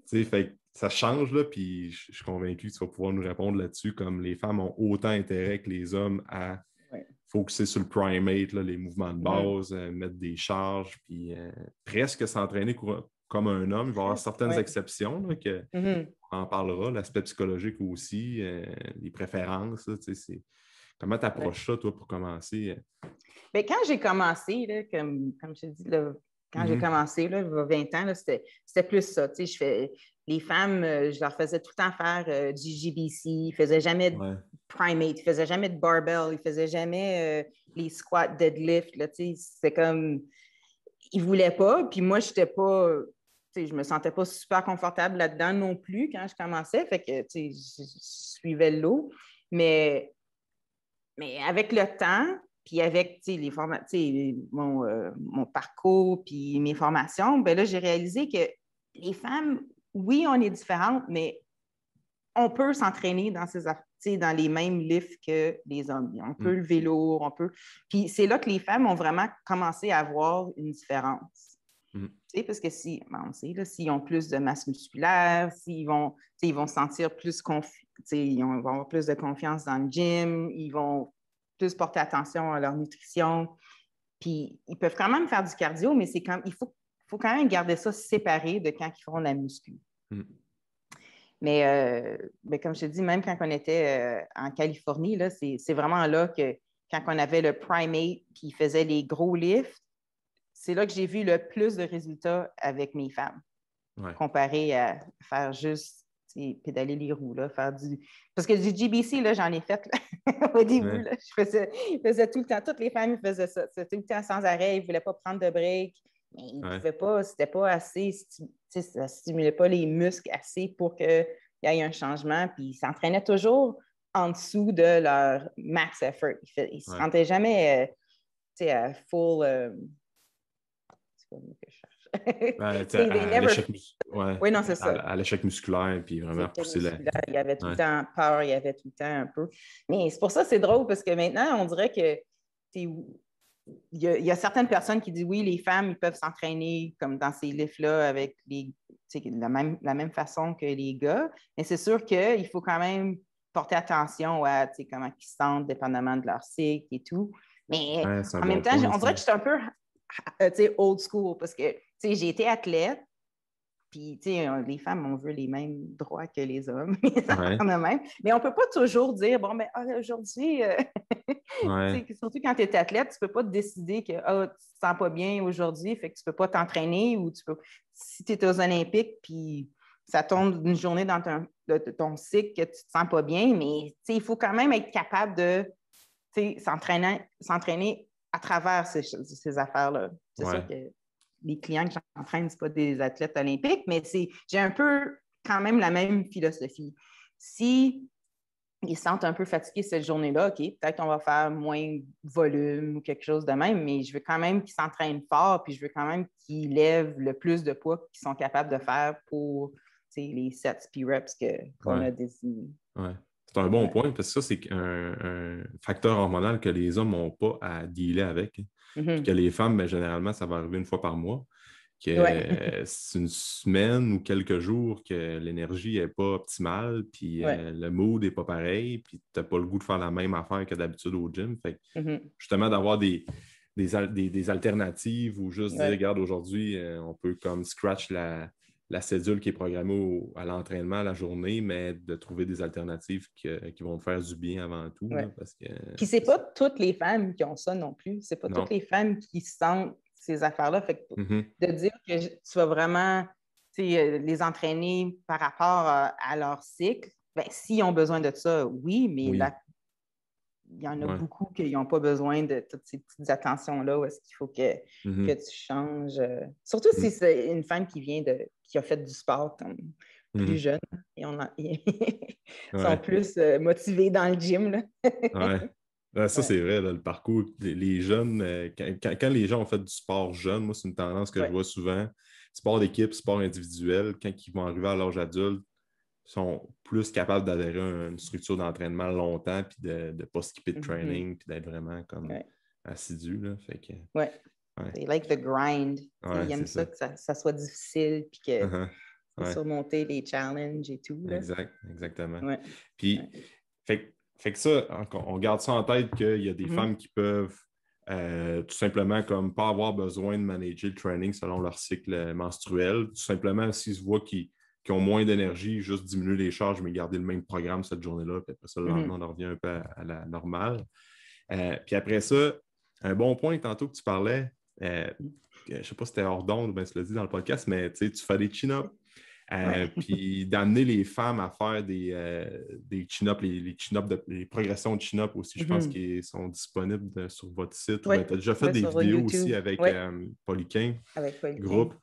Fait que ça change, là, puis je suis convaincu que tu vas pouvoir nous répondre là-dessus, comme les femmes ont autant intérêt que les hommes à focuser sur le primate, là, les mouvements de base, mettre des charges, puis presque s'entraîner comme un homme. Il va y avoir certaines exceptions, là, on en parlera, l'aspect psychologique aussi, les préférences, là, comment tu approches ça, toi, pour commencer? Bien, quand j'ai commencé, là, comme je te dis, là, quand j'ai commencé, là, il y a 20 ans, là, c'était plus ça. Les femmes, je leur faisais tout le temps faire du GBC, ils ne faisaient jamais de primate, ils ne faisaient jamais de barbell, ils ne faisaient jamais les squats, deadlift. C'était comme, ils ne voulaient pas. Puis moi, je ne me sentais pas super confortable là-dedans non plus quand je commençais. Fait que, je suivais le lot. Mais avec le temps, puis avec mon parcours, puis mes formations, ben là, j'ai réalisé que les femmes, oui, on est différentes, mais on peut s'entraîner dans les mêmes lifts que les hommes. On peut lever lourd, on peut... Puis c'est là que les femmes ont vraiment commencé à avoir une différence. Parce que on sait, là, s'ils ont plus de masse musculaire, ils vont se sentir plus ils vont avoir plus de confiance dans le gym, ils vont plus porter attention à leur nutrition. Puis ils peuvent quand même faire du cardio, mais il faut quand même garder ça séparé de quand ils font la muscu. Mais comme je te dis, même quand on était en Californie, là, c'est vraiment là que quand on avait le primate qui faisait les gros lifts, c'est là que j'ai vu le plus de résultats avec mes femmes, comparé à faire juste pédaler les roues. Là, Parce que du GBC, là, j'en ai fait là, au début. Là, je faisais tout le temps. Toutes les femmes faisaient ça. C'était tout le temps sans arrêt. Ils ne voulaient pas prendre de break. Mais ils ne pouvaient pas. C'était pas assez. Ça ne stimulait pas les muscles assez pour qu'il y ait un changement. Puis ils s'entraînaient toujours en dessous de leur max effort. Ils ne se rentraient jamais à full... c'est pas le mot que je cherche. Oui, non, c'est ça. À l'échec musculaire, puis vraiment pousser il y avait tout le temps peur, il y avait tout le temps un peu. Mais c'est pour ça que c'est drôle, parce que maintenant, on dirait que il y a certaines personnes qui disent oui, les femmes, ils peuvent s'entraîner comme dans ces lifts-là avec la même façon que les gars. Mais c'est sûr qu'il faut quand même porter attention à comment ils se sentent, dépendamment de leur cycle et tout. Mais en même temps, on dirait que je suis un peu old school parce que j'ai été athlète, Puis, tu sais, les femmes, on veut les mêmes droits que les hommes. Ouais. Même. Mais on ne peut pas toujours dire, bon, ben, aujourd'hui, Ouais. surtout quand tu es athlète, tu ne peux pas décider que tu ne te sens pas bien aujourd'hui, fait que tu ne peux pas t'entraîner ou si tu es aux Olympiques, puis ça tombe une journée dans ton cycle que tu ne te sens pas bien, mais il faut quand même être capable de s'entraîner à travers ces affaires-là. C'est sûr que les clients que j'entraîne, ce pas des athlètes olympiques, mais j'ai un peu quand même la même philosophie. Si ils se sentent un peu fatigués cette journée-là, OK, peut-être qu'on va faire moins volume ou quelque chose de même, mais je veux quand même qu'ils s'entraînent fort, puis je veux quand même qu'ils lèvent le plus de poids qu'ils sont capables de faire pour les sets puis reps qu'on a désignés. Ouais. C'est un bon point, parce que ça, c'est un facteur hormonal que les hommes n'ont pas à dealer avec. Puis que les femmes, ben, généralement, ça va arriver une fois par mois. Que c'est une semaine ou quelques jours que l'énergie n'est pas optimale, puis le mood n'est pas pareil, puis tu n'as pas le goût de faire la même affaire que d'habitude au gym. Fait que, justement, d'avoir des alternatives ou juste dire, regarde, aujourd'hui, on peut comme scratch la cédule qui est programmée à l'entraînement, à la journée, mais de trouver des alternatives qui vont te faire du bien avant tout. Là, parce que, puis c'est pas toutes les femmes qui ont ça non plus. C'est pas toutes les femmes qui sentent ces affaires-là. Fait que de dire que tu vas vraiment les entraîner par rapport à leur cycle, ben, s'ils ont besoin de ça, oui, mais là, il y en a beaucoup qui n'ont pas besoin de toutes ces petites attentions-là où est-ce qu'il faut que tu changes. Surtout si c'est une femme qui a fait du sport comme plus jeune. Ils sont plus motivés dans le gym. Là. Ça, c'est vrai, là, le parcours. Les jeunes, quand les gens ont fait du sport jeune, moi, c'est une tendance que je vois souvent. Sport d'équipe, sport individuel, quand ils vont arriver à l'âge adulte, sont plus capables d'adhérer à une structure d'entraînement longtemps, puis de ne pas skipper de training, puis d'être vraiment comme assidu. Là. Fait que, They like the grind. Ils aiment ça que ça soit difficile, puis que surmonter les challenges et tout. Là. Exactement. Puis, fait que ça, on garde ça en tête qu'il y a des femmes qui peuvent tout simplement comme pas avoir besoin de manager le training selon leur cycle menstruel. Tout simplement, s'ils se voient qu'ils ont moins d'énergie, juste diminuer les charges, mais garder le même programme cette journée-là. Puis après ça, le lendemain, on revient un peu à la normale. Puis après ça, un bon point, tantôt que tu parlais, je ne sais pas si c'était hors d'onde ou bien tu l'as dit dans le podcast, mais tu fais des chin-ups. Puis d'amener les femmes à faire des chin-ups, les chin-ups, les progressions de chin-up aussi, je pense qu'ils sont disponibles sur votre site. Tu as déjà fait des vidéos YouTube. Aussi avec Pauliquin, groupe.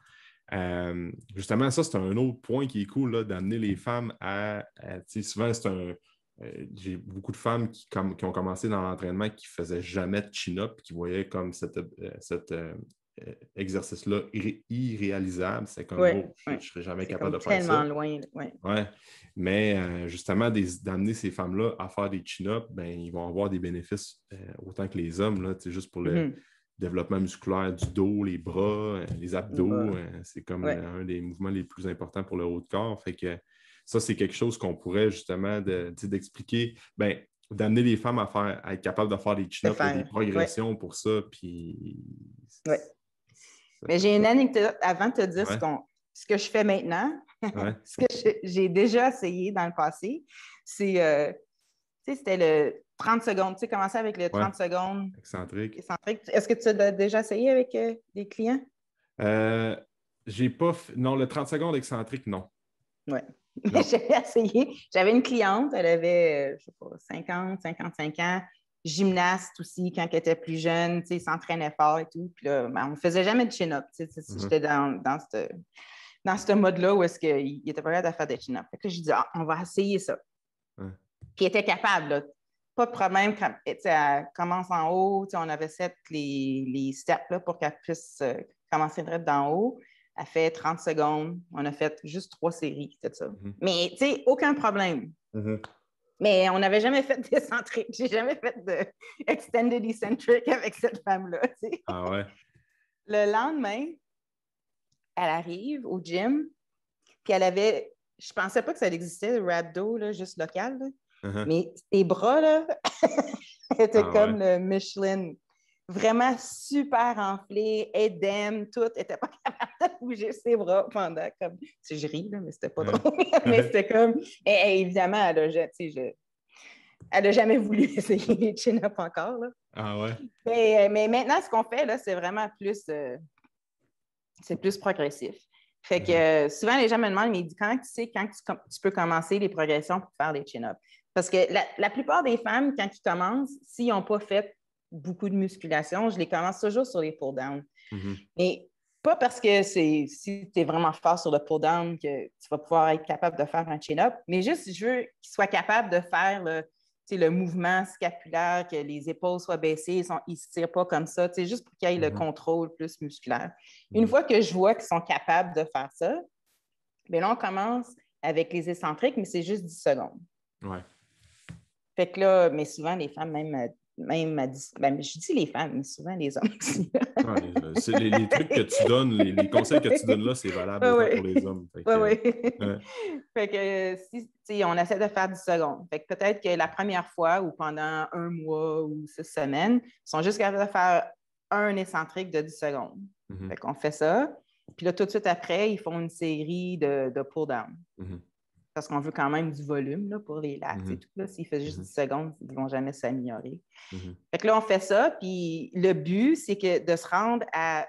Justement, ça, c'est un autre point qui est cool, là, d'amener les femmes à souvent, c'est j'ai beaucoup de femmes qui ont commencé dans l'entraînement qui ne faisaient jamais de chin-up, qui voyaient comme cet exercice-là irréalisable. C'est comme, je ne serais jamais capable de faire ça. Tellement loin. Mais justement, d'amener ces femmes-là à faire des chin-ups, ben, ils vont avoir des bénéfices autant que les hommes, là, juste pour le développement musculaire du dos, les bras, les abdos. C'est comme un des mouvements les plus importants pour le haut de corps. Fait que ça, c'est quelque chose qu'on pourrait justement d'expliquer. Ben, d'amener les femmes à être capables de faire des chin-ups, des progressions pour ça. Puis... Mais j'ai une anecdote avant de te dire ce que je fais maintenant. Ce que j'ai déjà essayé dans le passé, c'était le 30 secondes. Tu sais, commencer avec le 30 secondes. Excentrique. Est-ce que tu as déjà essayé avec des clients? J'ai pas Non, le 30 secondes excentrique, non. Oui. J'avais essayé. J'avais une cliente, elle avait, je sais pas, 50, 55 ans, gymnaste aussi quand elle était plus jeune, tu sais, s'entraînait fort et tout. Puis là, on ne faisait jamais de chin-up. J'étais dans ce mode-là où est-ce qu'il était pas capable de faire des chin-up. Fait que j'ai dit, on va essayer ça. Puis elle était capable, là. Pas de problème. Elle commence en haut. On avait set les steps là, pour qu'elle puisse commencer direct d'en haut. Elle fait 30 secondes. On a fait juste 3 séries, c'était ça. Mais, tu sais, aucun problème. Mais on n'avait jamais fait d'excentrique. J'ai jamais fait de extended eccentric avec cette femme-là. T'sais. Ah ouais? Le lendemain, elle arrive au gym, puis elle avait... Je pensais pas que ça existait, le rhabdo, là, juste local. Là. Mais ses bras, là, étaient comme le Michelin. vraiment super enflée, édème, tout, n'était pas capable de bouger ses bras pendant comme... Je ris, là, mais c'était pas drôle. Mais c'était comme... Et évidemment, elle n'a jamais voulu essayer les chin-ups encore. Là. Ah ouais? Mais maintenant, ce qu'on fait, là, c'est vraiment plus... c'est plus progressif. Fait que souvent, les gens me demandent, mais quand tu sais quand tu peux commencer les progressions pour faire des chin-ups? Parce que la plupart des femmes, quand ils commencent, s'ils n'ont pas fait beaucoup de musculation, je les commence toujours sur les pull-downs. Mais pas parce que si tu es vraiment fort sur le pull-down que tu vas pouvoir être capable de faire un chin-up, mais juste, je veux qu'ils soient capables de faire le mouvement scapulaire, que les épaules soient baissées, ils ne se tirent pas comme ça, juste pour qu'il y ait le contrôle plus musculaire. Une fois que je vois qu'ils sont capables de faire ça, bien là, on commence avec les excentriques, mais c'est juste 10 secondes. Ouais. Fait que là, mais souvent, les femmes, même à 10, ben, je dis les femmes, mais souvent les hommes aussi. C'est les trucs que tu donnes, les conseils que tu donnes là, c'est valable autant pour les hommes. Oui. Fait que si on essaie de faire 10 secondes. Fait que peut-être que la première fois ou pendant un mois ou 6 semaines, ils sont juste capables de faire un excentrique de 10 secondes. Fait qu'on fait ça. Puis là, tout de suite après, ils font une série de pull-down. Parce qu'on veut quand même du volume là, pour les lats et tout. Là. S'ils font juste 10 secondes, ils ne vont jamais s'améliorer. Fait que là, on fait ça. Puis le but, c'est de se rendre à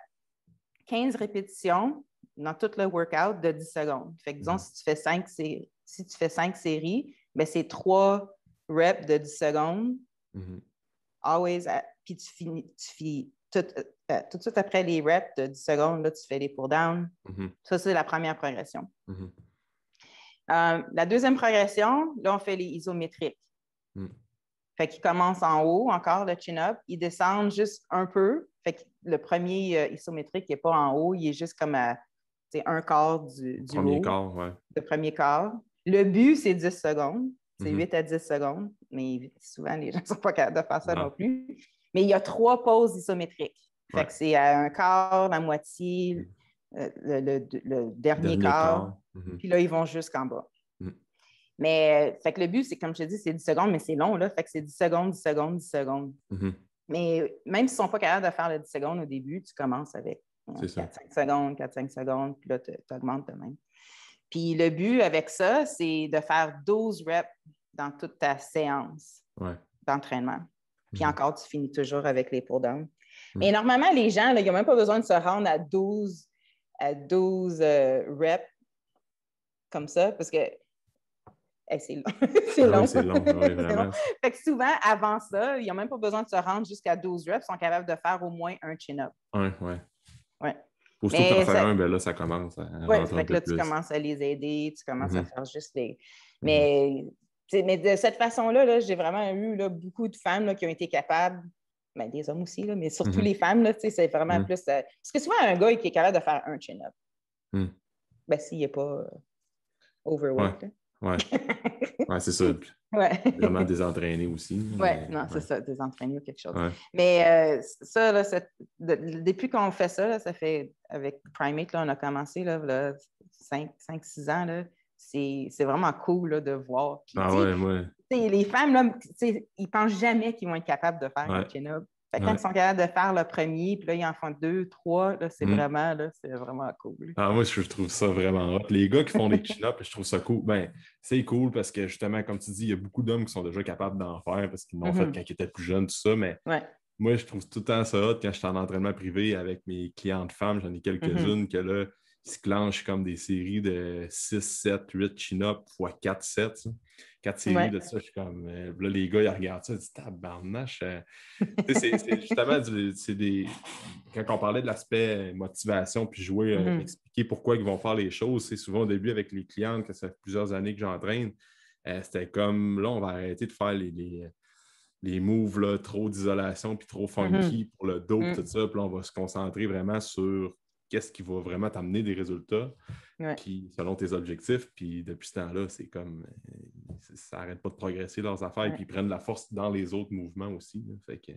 15 répétitions dans tout le workout de 10 secondes. Fait que disons, si tu fais 5 séries, bien, c'est 3 reps de 10 secondes. Always. Puis tu finis tout de suite après les reps de 10 secondes, là, tu fais les pull-downs. Ça, c'est la première progression. La deuxième progression, là, on fait les isométriques. Fait qu'ils commencent en haut, encore le chin-up. Ils descendent juste un peu. Fait que le premier isométrique n'est pas en haut, il est juste comme à un quart du premier haut. Quart, ouais. Le premier quart. Le but, c'est 10 secondes. C'est 8 à 10 secondes. Mais souvent, les gens ne sont pas capables de faire ça non plus. Mais il y a 3 pauses isométriques. Fait que c'est à un quart, la moitié, le dernier quart. Puis là, ils vont jusqu'en bas. Mais fait que le but, c'est comme je te dis, c'est 10 secondes, mais c'est long, là. Fait que c'est 10 secondes, 10 secondes, 10 secondes. Mais même s'ils ne sont pas capables de faire le 10 secondes au début, tu commences avec 4-5 secondes, 4-5 secondes, puis là, tu augmentes de même. Puis le but avec ça, c'est de faire 12 reps dans toute ta séance d'entraînement. Puis encore, tu finis toujours avec les pull-downs. Mais normalement, les gens, là, ils n'ont même pas besoin de se rendre à 12 reps comme ça, parce que c'est long. C'est long. C'est long, oui, vraiment. Fait que souvent, avant ça, ils n'ont même pas besoin de se rendre jusqu'à 12 reps, ils sont capables de faire au moins un chin-up. Ouais. Aussitôt que tu en fais un, ben là, ça commence à rentrer un peu plus. Tu commences à les aider, tu commences à faire juste les... Mais de cette façon-là, là, j'ai vraiment eu là, beaucoup de femmes là, qui ont été capables, ben, des hommes aussi, là, mais surtout les femmes, là, c'est vraiment plus... Parce que souvent, un gars qui est capable de faire un chin-up, ben, s'il n'est pas overweight. Ouais, c'est ça. Vraiment désentraîné aussi. C'est ça, désentraîné ou quelque chose. Mais ça, là, depuis qu'on fait ça, là, ça fait avec Primate, là, on a commencé là, 5-6 ans. Là, c'est vraiment cool là, de voir. Puis, les femmes, là, ils ne pensent jamais qu'ils vont être capables de faire un chin-up. Quand ils sont capables de faire le premier, puis là, ils en font 2, 3, là, c'est vraiment cool. Moi, je trouve ça vraiment hot. Les gars qui font des chin-ups, je trouve ça cool. Ben, c'est cool parce que justement, comme tu dis, il y a beaucoup d'hommes qui sont déjà capables d'en faire parce qu'ils l'ont fait quand ils étaient plus jeunes, tout ça. Mais moi, je trouve tout le temps ça hot quand je suis en entraînement privé avec mes clientes femmes. J'en ai quelques-unes que là, ils se clenchent comme des séries de 6, 7, 8 chin-ups x 4, 7. 4 séries de ça, je suis comme... là, les gars, ils regardent ça, ils disent « Tabarnache! » C'est justement... Quand on parlait de l'aspect motivation puis jouer, expliquer pourquoi ils vont faire les choses, c'est souvent au début avec les clientes, que ça fait plusieurs années que j'entraîne, c'était comme, là, on va arrêter de faire les moves là, trop d'isolation puis trop funky pour le dos, tout ça, puis là, on va se concentrer vraiment sur qu'est-ce qui va vraiment t'amener des résultats, puis selon tes objectifs. Puis depuis ce temps-là, c'est comme ça n'arrête pas de progresser leurs affaires et puis ils prennent de la force dans les autres mouvements aussi. Là. Fait que,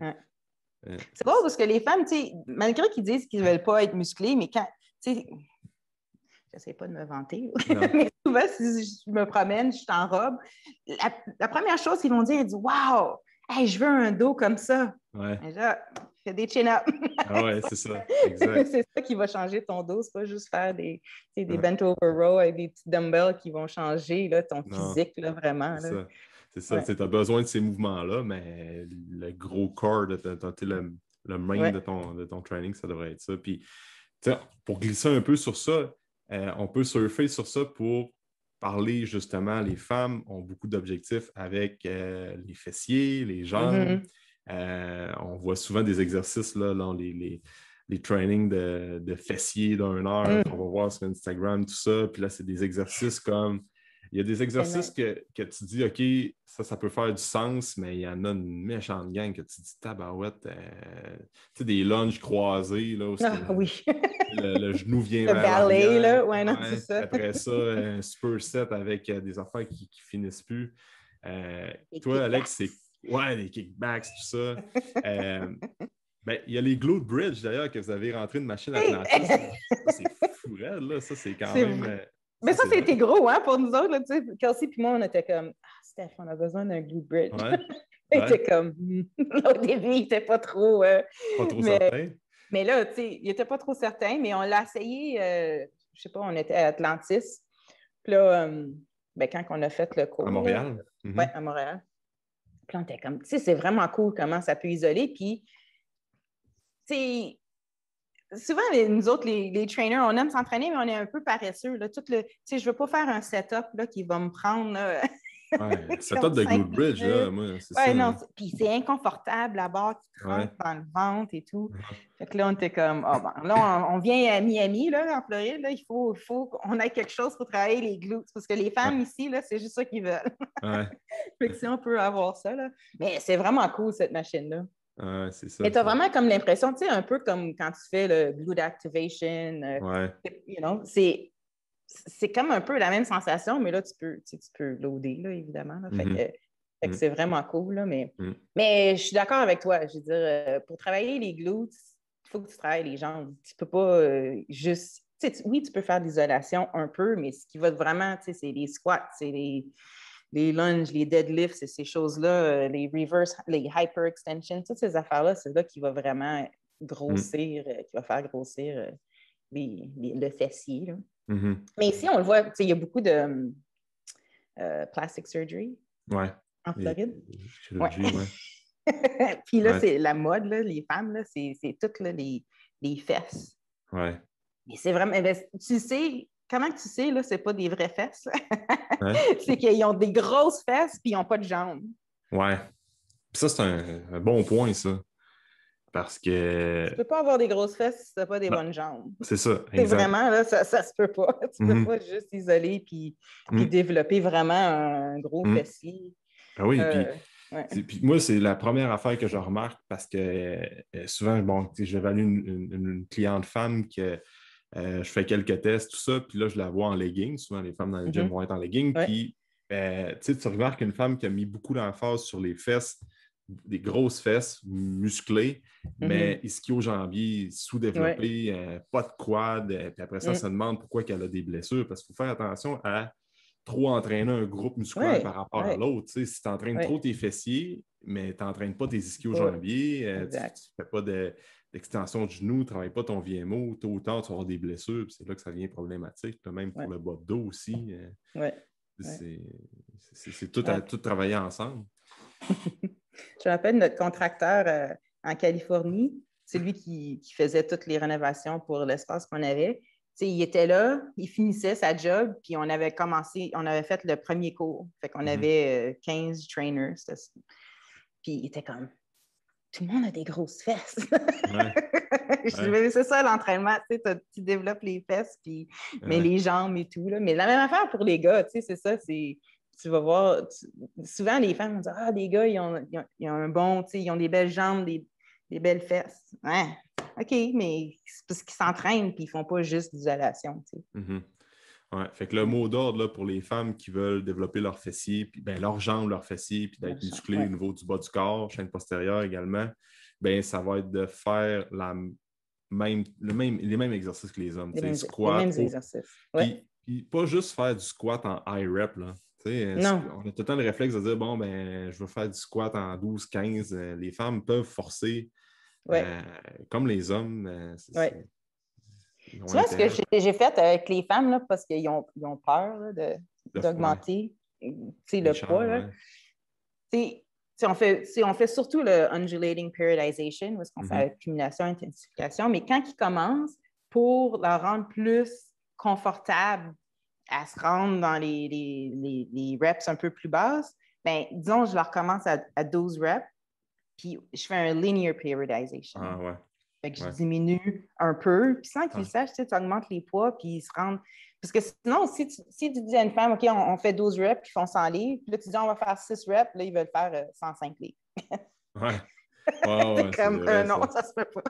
c'est drôle parce que les femmes, malgré qu'ils disent qu'ils ne veulent pas être musclés, mais quand, j'essaie pas de me vanter, mais souvent, si je me promène, je suis en robe, la première chose qu'ils vont dire, ils disent « Wow! Hey, je veux un dos comme ça! » fais des chin-ups. Ah ouais, c'est ça, exact. C'est ça qui va changer ton dos, c'est pas juste faire des bent over row avec des petits dumbbells qui vont changer là, ton Non, physique, là, vraiment. c'est Là. ça. C'est ça. Ouais. Tu as besoin de ces mouvements-là, mais le gros corps, le main Ouais. de ton training, ça devrait être ça. Puis, pour glisser un peu sur ça, on peut surfer sur ça pour parler justement. Les femmes ont beaucoup d'objectifs avec les fessiers, les jambes. Mm-hmm. On voit souvent des exercices là, dans les trainings de fessiers d'une heure Mm. qu'on va voir sur Instagram, tout ça. Puis là, c'est des exercices comme. Il y a des exercices que tu dis, OK, ça peut faire du sens, mais il y en a une méchante gang que tu dis, tabarouette, tu sais, des lunges croisés, là, où Ah oui. le genou vient Le vers ballet, l'arrière. là, ouais, non, c'est Ouais. ça. Après ça, un superset avec des affaires qui finissent plus. Les Toi, kickbacks. Alex, c'est ouais, les kickbacks, tout ça. Ben, il y a les glute bridge, d'ailleurs, que vous avez rentré une machine Atlantis. Ça, c'est fou, raide, là. Ça, c'est quand C'est même. vrai. Mais ça, C'est c'était gros, hein, pour nous autres. Là, tu sais. Kelsey et moi, on était comme, ah, Steph, on a besoin d'un glute bridge. Ouais. Il Ouais. était comme, au début, il n'était pas trop. Pas trop mais, certain. mais là, tu sais, il n'était pas trop certain, mais on l'a essayé, je sais pas, on était à Atlantis. Puis là, ben, quand on a fait le cours. À Montréal. Ouais, à Montréal. Puis là, on était comme, tu sais, c'est vraiment cool comment ça peut isoler. Puis, tu sais, souvent, nous autres, les trainers, on aime s'entraîner, mais on est un peu paresseux. Là. Je ne veux pas faire un setup là, qui va me prendre là, Ouais, setup comme de 5 glute bridge, là, minutes. moi, c'est Ouais, ça. non, Hein. puis c'est inconfortable, la barre qui te Ouais. rentre dans le ventre et tout. Uh-huh. Fait que là, on était comme, ah bon, là, on vient à Miami, là, en Floride, là, il faut qu'on ait quelque chose pour travailler les glutes, parce que les femmes Ouais. ici, là, c'est juste ça qu'ils veulent. Ouais. Fait que si on peut avoir ça, là. Mais c'est vraiment cool, cette machine-là. Ouais, c'est ça. Mais tu as vraiment comme l'impression, tu sais, un peu comme quand tu fais le glute activation, Ouais. you know, c'est comme un peu la même sensation, mais là, tu peux loader, là, évidemment. Là. Fait que c'est vraiment cool, là, mais je suis d'accord avec toi. Je veux dire, pour travailler les glutes, il faut que tu travailles les jambes. Tu peux pas juste... oui, tu peux faire de l'isolation un peu, mais ce qui va vraiment, c'est les squats, c'est les lunges, les deadlifts, c'est ces choses-là, les reverse, les hyper extensions, toutes ces affaires-là, c'est là qui va vraiment grossir, qui va faire grossir le fessier. Là. Mais ici, on le voit, il y a beaucoup de plastic surgery en Floride. Chirurgie, ouais. Puis là, c'est la mode, là, les femmes, là, c'est toutes là, les fesses. Ouais. Mais c'est vraiment, tu sais, comment tu sais, là, c'est pas des vraies fesses? Ouais. C'est qu'ils ont des grosses fesses puis ils n'ont pas de jambes. Ouais. Puis ça, c'est un bon point, ça. Parce que. Tu peux pas avoir des grosses fesses si tu n'as pas des Non, bonnes jambes. c'est ça, C'est exact. vraiment, là, ça se peut pas. Tu peux pas juste isoler puis développer vraiment un gros fessier. Ah oui, ouais. puis moi, c'est la première affaire que je remarque parce que souvent, bon, j'évalue une cliente femme que je fais quelques tests, tout ça, puis là, je la vois en leggings. Souvent, les femmes dans les gyms vont être en leggings. Ouais. Puis, tu remarques une femme qui a mis beaucoup d'emphase sur les fesses, des grosses fesses musclées, mais ischio-jambiers sous-développés, pas de quad. Puis après ça, se demande pourquoi elle a des blessures. Parce qu'il faut faire attention à trop entraîner un groupe musculaire par rapport à l'autre. Si tu entraînes trop tes fessiers, mais tu n'entraînes pas tes ischio-jambiers, tu ne fais pas d'extension de genou, tu ne travailles pas ton VMO, tôt ou tard, tu vas avoir des blessures. C'est là que ça devient problématique. Même pour le bas de dos aussi. C'est tout travailler ensemble. Je me rappelle notre contracteur en Californie, c'est lui qui faisait toutes les rénovations pour l'espace qu'on avait. T'sais, il était là, il finissait sa job, puis on avait fait le premier cours. Fait qu'on avait 15 trainers. Puis il était comme, tout le monde a des grosses fesses. C'est ça l'entraînement, tu développes les fesses, mais les jambes et tout. Là. Mais la même affaire pour les gars, c'est ça, tu vas voir, souvent les femmes vont dire, ah, les gars, ils ont un bon, ils ont des belles jambes, des belles fesses. Ouais. OK, mais c'est parce qu'ils s'entraînent et ils ne font pas juste d'isolation. Ouais. Fait que le mot d'ordre là, pour les femmes qui veulent développer leurs fessiers, puis leurs jambes, leurs fessiers, puis d'être musclées au niveau du bas du corps, chaîne postérieure également, ça va être de faire les mêmes exercices que les hommes. Squat, les mêmes exercices. Puis pas juste faire du squat en high rep. Là. On a tout le temps le réflexe de dire, bon, je veux faire du squat en 12-15. Les femmes peuvent forcer Ouais. Comme les hommes, Ouais. ils ont Tu vois, ce que intérêt j'ai fait avec les femmes, là, parce qu'ils ont peur là, ouais, d'augmenter les le poids, chars, là. ouais. On fait surtout le undulating periodization, où est-ce qu'on fait Mhm. accumulation, intensification, mais quand ils commencent, pour leur rendre plus confortable à se rendre dans les reps un peu plus basses, ben, disons, je leur commence à 12 reps, puis je fais un linear periodization. Ah ouais. Fait que je Ouais. diminue un peu, puis sans qu'ils Ah. le sachent, tu augmentes les poids, puis ils se rendent. Parce que sinon, si tu dis à une femme, OK, on fait 12 reps, puis ils font 100 livres, puis là, tu dis, on va faire 6 reps, là, ils veulent faire 105 livres. Ouais. Ouais, C'est ouais, c'est comme, vrai, non, ça. ça se fait pas.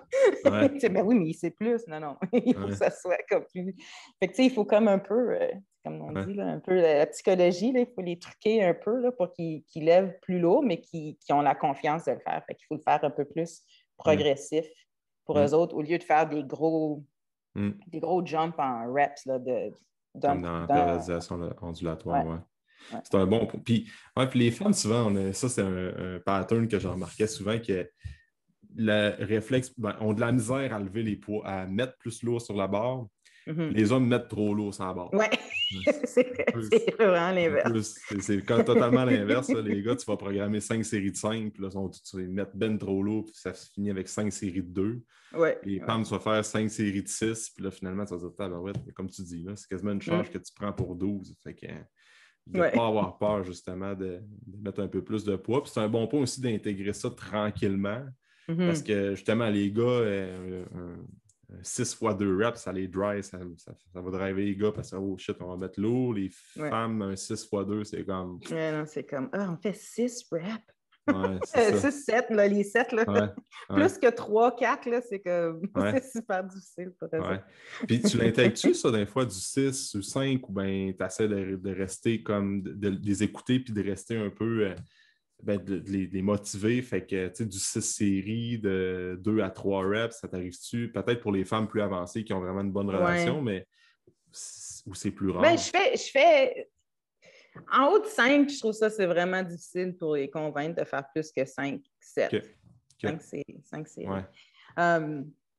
Ouais. Ben oui, mais c'est plus. Non, non. Il faut que Ouais. ça soit comme plus. Fait que, tu sais, il faut comme un peu, comme on Ouais. dit, là, un peu la psychologie, là, il faut les truquer un peu là, pour qu'ils lèvent plus lourd, mais qu'ils ont la confiance de le faire. Fait qu'il faut le faire un peu plus Mm. progressif pour eux Mm. autres, au lieu de faire Mm. des gros jumps en reps là, Comme dans la périodisation ondulatoire, ouais, ouais. ouais. C'est un bon point. Puis les femmes, souvent, ça, c'est un pattern que je remarquais souvent, que le réflexe, ont de la misère à lever les poids, à mettre plus lourd sur la barre. Mm-hmm. Les hommes mettent trop lourd sur la barre. Ouais, c'est vraiment l'inverse. C'est totalement l'inverse. Là. Les gars, tu vas programmer 5 séries de 5, puis là, tu vas mettre ben trop lourd, puis ça se finit avec 5 séries de 2. Ouais, Les ouais. femmes, tu vas faire 5 séries de 6, puis là, finalement, tu vas dire, ben ouais, comme tu dis, là, c'est quasiment une charge que tu prends pour 12. Fait que de ne pas Ouais. avoir peur, justement, de mettre un peu plus de poids. Puis c'est un bon point aussi d'intégrer ça tranquillement, parce Mm-hmm. que, justement, les gars, 6 fois 2 reps, ça les drive, ça va driver les gars parce que, oh shit, on va mettre lourd. Les Ouais. femmes, un 6 fois 2, c'est comme. Ouais, non, c'est comme, on fait 6 reps. Ouais, c'est ça. 6, 7, là, les 7, là. Ouais, ouais, Plus que 3, 4, là, c'est comme, ouais, c'est super difficile pour eux ouais. autres. Puis tu l'intègres-tu, ça, des fois, du 6 ou 5, ou bien tu essaies de rester comme, de les écouter, puis de rester un peu. De les motiver. Fait que, tu sais, du 6 séries, de 2 à 3 reps, ça t'arrive-tu? Peut-être pour les femmes plus avancées qui ont vraiment une bonne relation, Ouais. mais où c'est plus Ben, rare. je fais, en haut de 5, je trouve ça, c'est vraiment difficile pour les convaincre de faire plus que 5, 7. OK. OK. 5 séries. Ouais.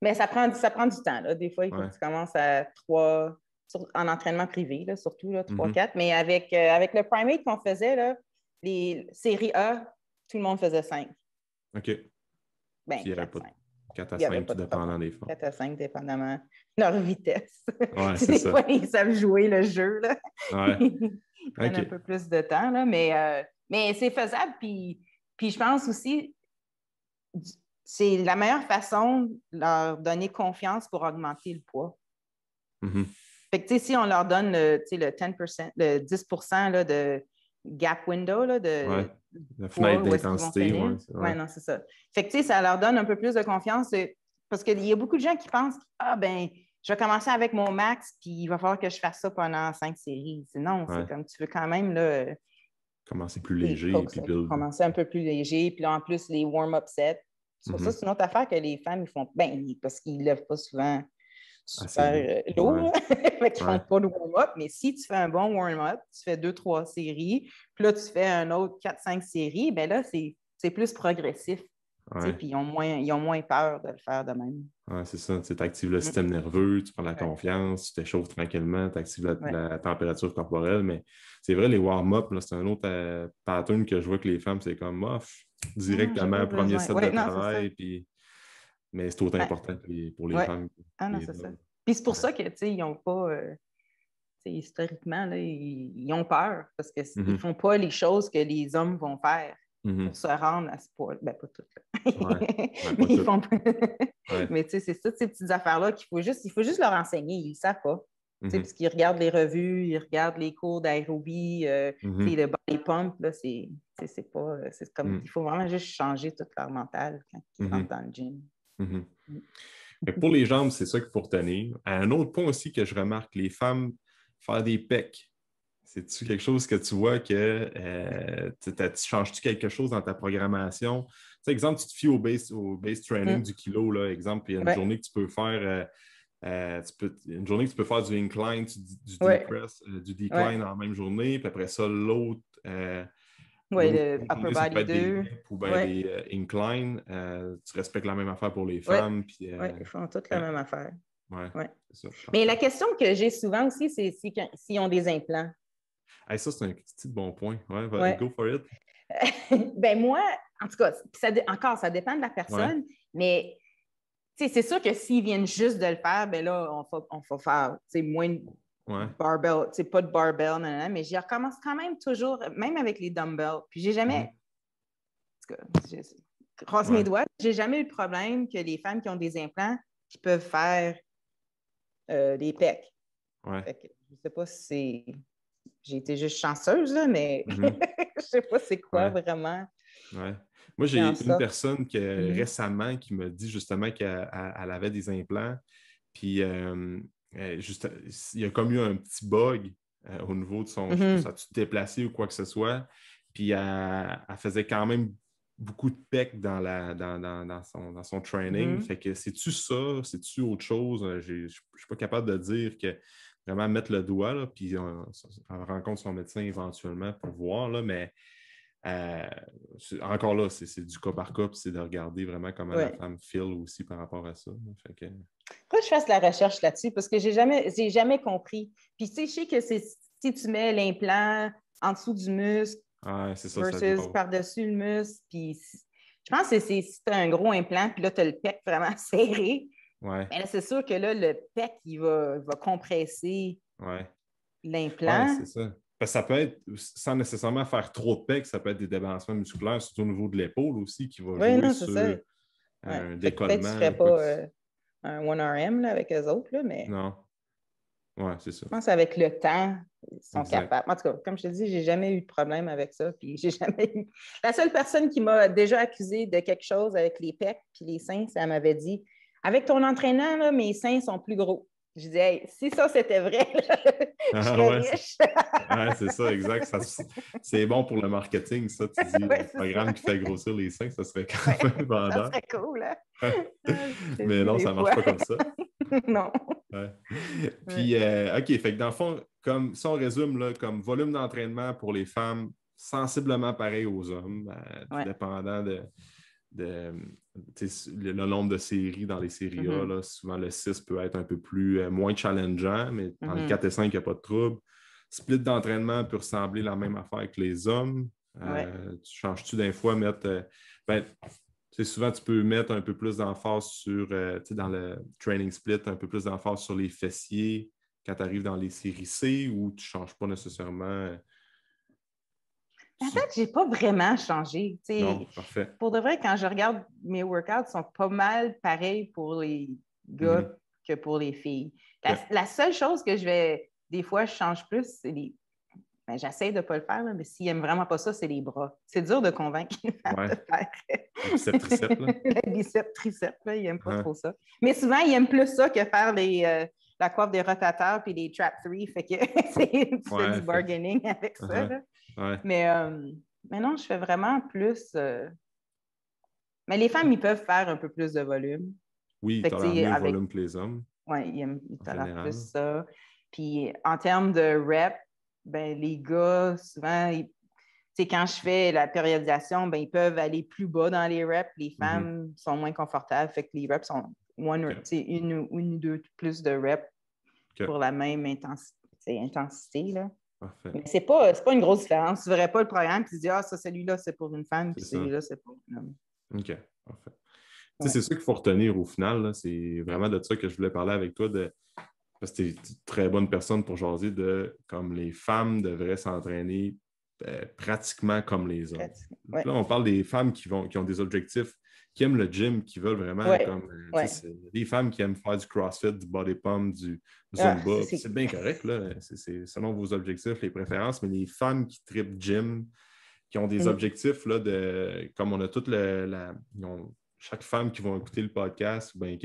Mais ça prend du temps, là. Des fois, il faut Ouais. que tu commences à 3, en entraînement privé, là, surtout, là, 3, Mhm. 4. Mais avec le primate qu'on faisait, là, les séries A, tout le monde faisait 5. OK. Puis Ben, il n'y avait 4, pas 5. 4 à Il n'y avait 5, pas tout de dépendant problème. des fois. 4 à 5, dépendamment de leur vitesse. Ouais, Si c'est des ça. fois, ils savent jouer le jeu, là. Ouais. Ils prennent OK. un peu plus de temps, là, mais c'est faisable. Puis je pense aussi, c'est la meilleure façon de leur donner confiance pour augmenter le poids. Mhm. Fait que, tu sais, si on leur donne le 10%, le 10% là, de gap window là, Ouais. de La poids, fenêtre où est-ce qu'ils vont d'intensité, finir, ouais. ouais, non, c'est ça. Fait que, tu sais, ça leur donne un peu plus de confiance parce qu'il y a beaucoup de gens qui pensent, ben, je vais commencer avec mon max, puis il va falloir que je fasse ça pendant 5 séries. Non, c'est Ouais. comme tu veux quand même, là, Commencer plus léger, puis build. commencer un peu plus léger, puis là, en plus, les warm-up sets. Sur ça, Mhm. c'est une autre affaire que les femmes, ils font, ben, parce qu'ils ne lèvent pas souvent Assez super lourd. lourd, Ouais. là. Fait qu'ils Ouais. font pas de warm-up, mais si tu fais un bon warm-up, tu fais 2-3 séries, puis là, tu fais un autre 4-5 séries, ben là, c'est plus progressif. Ouais. Puis ils ont moins peur de le faire de même. Ouais, c'est ça. Tu actives le Mm. système nerveux, tu prends la Ouais. confiance, tu t'échauffes tranquillement, tu actives Ouais. la température corporelle. Mais c'est vrai, les warm-up, là, c'est un autre pattern que je vois que les femmes, c'est comme off, Non, j'ai directement, pas premier besoin. set de Ouais, non, c'est ça. travail. Puis. Mais c'est autant Ouais. important pour les Ouais. femmes que Ah non, les c'est ça. hommes. Puis c'est pour Ouais. ça que, tu sais, ils n'ont pas, historiquement, là, ils ont peur parce qu'ils ne Mhm. font pas les choses que les hommes vont faire Mhm. pour se rendre à ce point. Ben, pas toutes, Ouais. là. Ouais, Mais pas ils tout. font pas. Ouais. Mais tu sais, c'est toutes ces petites affaires-là il faut juste leur enseigner. Ils ne savent pas. Tu sais, Mhm. parce qu'ils regardent les revues, ils regardent les cours d'aérobie, tu sais, Mhm. le body pump, là, c'est pas. C'est comme, Mhm. il faut vraiment juste changer tout leur mental quand ils rentrent Mhm. dans le gym. Mhm. Mm. Fait que pour les jambes, c'est ça qu'il faut retenir. Un autre point aussi que je remarque, les femmes faire des pecs. C'est-tu quelque chose que tu vois que tu changes-tu quelque chose dans ta programmation? Tu sais, exemple, tu te fies au base training Mm. du kilo, là. Exemple, il y a une Ouais, journée que tu peux faire une journée que tu peux faire du incline, du ouais, depress, du ouais. decline en même journée, puis après ça, l'autre Oui, le upper Ça peut body être des 2. dips ou bien Oui, des inclines. Tu respectes la même affaire pour les oui, femmes. Puis, oui, ils font toutes la ouais, même affaire. ouais, Ouais. c'est ça. Mais la Parfait. question que j'ai souvent aussi, c'est s'ils ont des implants. Hey, ça, c'est un petit bon point. Ouais, Ouais. go for it. Ben moi, en tout cas, encore, ça dépend de la Ouais, personne, mais c'est sûr que s'ils viennent juste de le faire, ben là, on va faire moins de ouais. barbell, pas de barbell, mais j'y recommence quand même toujours, même avec les dumbbells. Puis j'ai jamais, Mhm. en tout cas, je croise mes Ouais, doigts, j'ai jamais eu de problème que les femmes qui ont des implants qui peuvent faire des pecs. ouais. Fait que, je sais pas si j'ai été juste chanceuse, là, mais Mhm. je sais pas c'est quoi Ouais, vraiment ouais. Moi, qui en j'ai une sort. personne qui, Mhm. récemment qui m'a dit justement qu'elle avait des implants. Puis, il y a comme eu un petit bug au niveau de son, je sais pas, ça Mhm. a-tu déplacé ou quoi que ce soit. Puis, elle faisait quand même beaucoup de pecs dans son training. Mhm. Fait que c'est-tu ça? C'est-tu autre chose? Je ne suis pas capable de dire que vraiment mettre le doigt, là, puis elle rencontre son médecin éventuellement pour voir, là, mais euh, encore là, c'est du cas par cas, puis c'est de regarder vraiment comment la Ouais. femme feel aussi par rapport à ça. Fait que, Faut que je fasse la recherche là-dessus parce que j'ai jamais compris. Puis, tu sais, je sais que si tu mets l'implant en dessous du muscle ah, c'est ça, ça versus doit. par-dessus le muscle, puis je pense que si tu as un gros implant, puis là, tu as le pec vraiment serré, Ouais, bien là, c'est sûr que là, le pec, il va compresser ouais. Ouais, l'implant. c'est ça. Parce que ça peut être, sans nécessairement faire trop de pecs, ça peut être des débalances musculaires, surtout au niveau de l'épaule aussi, qui va Oui, jouer non, c'est ça. sur Ouais. un Fait que peut-être que tu ne décollement ou ferais quoi que pas ce. un 1RM là, avec eux autres, là, mais Non. Ouais, c'est ça. je pense qu'avec le temps, ils sont Exact. capables. En tout cas, comme je te dis, j'ai jamais eu de problème avec ça. Puis j'ai jamais eu. La seule personne qui m'a déjà accusé de quelque chose avec les pecs puis les seins, ça m'avait dit avec ton entraîneur, là, mes seins sont plus gros. Je disais, hey, si ça c'était vrai, là, je Ah serais ouais, riche. ouais, c'est ça, exact. C'est bon pour le marketing, ça. Tu dis, Oui, un c'est ça. programme qui fait grossir les seins, ça serait quand Ouais, même ça vendeur. serait cool, hein? Ah, je te Mais dis non, des ça ne marche fois. pas comme ça. Non. Ouais. Ouais. Puis, OK, fait que dans le fond, comme, si on résume, là, comme volume d'entraînement pour les femmes, sensiblement pareil aux hommes, tout Ouais. dépendant de le nombre de séries dans les séries A. Mhm. Là, souvent, le 6 peut être un peu plus, moins challengeant, mais dans le Mhm. 4 et 5, il n'y a pas de trouble. Split d'entraînement peut ressembler à la même affaire que les hommes. Ouais. Tu changes-tu d'un fois, mettre. Ben, souvent, tu peux mettre un peu plus d'emphase sur, dans le training split, un peu plus d'emphase sur les fessiers quand tu arrives dans les séries C ou tu ne changes pas nécessairement. En Tu- fait, j'ai pas vraiment changé. Non, T'sais, parfait. pour de vrai, quand je regarde mes workouts, ils sont pas mal pareils pour les gars Mhm. que pour les filles. La, OK. la seule chose que des fois, je change plus, c'est les. Ben, j'essaie de ne pas le faire, là, mais s'ils n'aiment vraiment pas ça, c'est les bras. C'est dur de convaincre une femme Ouais. de faire Le biceps triceps, là. le biceps, triceps, là, ils n'aiment pas Hein? trop ça. Mais souvent, ils aiment plus ça que faire la coiffe des rotateurs puis les trap three. Fait que tu fais du Ouais, fait bargaining avec ça. uh-huh. Là. Ouais. Mais, euh, mais non, je fais vraiment plus. Mais les femmes, ils peuvent faire un peu plus de volume. Oui, Fait tu que, as tu l'air sais, mieux avec. volume que les hommes, Ouais, ils en tolèrent général. plus ça. Puis en termes de rep, ben, les gars, souvent, quand je fais la périodisation, ben, ils peuvent aller plus bas dans les reps. Les Mhm. femmes sont moins confortables. Fait que les reps sont OK. une ou deux plus de reps OK. pour la même intensité. Là. Parfait. Mais c'est pas une grosse différence. Tu ne verrais pas le programme et tu dis, ah, ça, celui-là, c'est pour une femme, C'est puis ça. celui-là, c'est pour un homme. OK. Parfait. Tu sais, Ouais. c'est ça qu'il faut retenir au final, là. C'est vraiment de ça que je voulais parler avec toi, parce que tu es une très bonne personne pour jaser de comme les femmes devraient s'entraîner pratiquement comme les hommes. Donc Ouais. là, on parle des femmes qui ont des objectifs, qui aiment le gym, qui veulent vraiment Ouais. comme. Tu sais, Ouais. c'est des femmes qui aiment faire du CrossFit, du body pump, du Ah, Zumba. Puis c'est bien correct, là. C'est selon vos objectifs, les préférences, mais les femmes qui tripent gym, qui ont des Mhm. objectifs là, comme on a toute chaque femme qui va écouter le podcast, ben,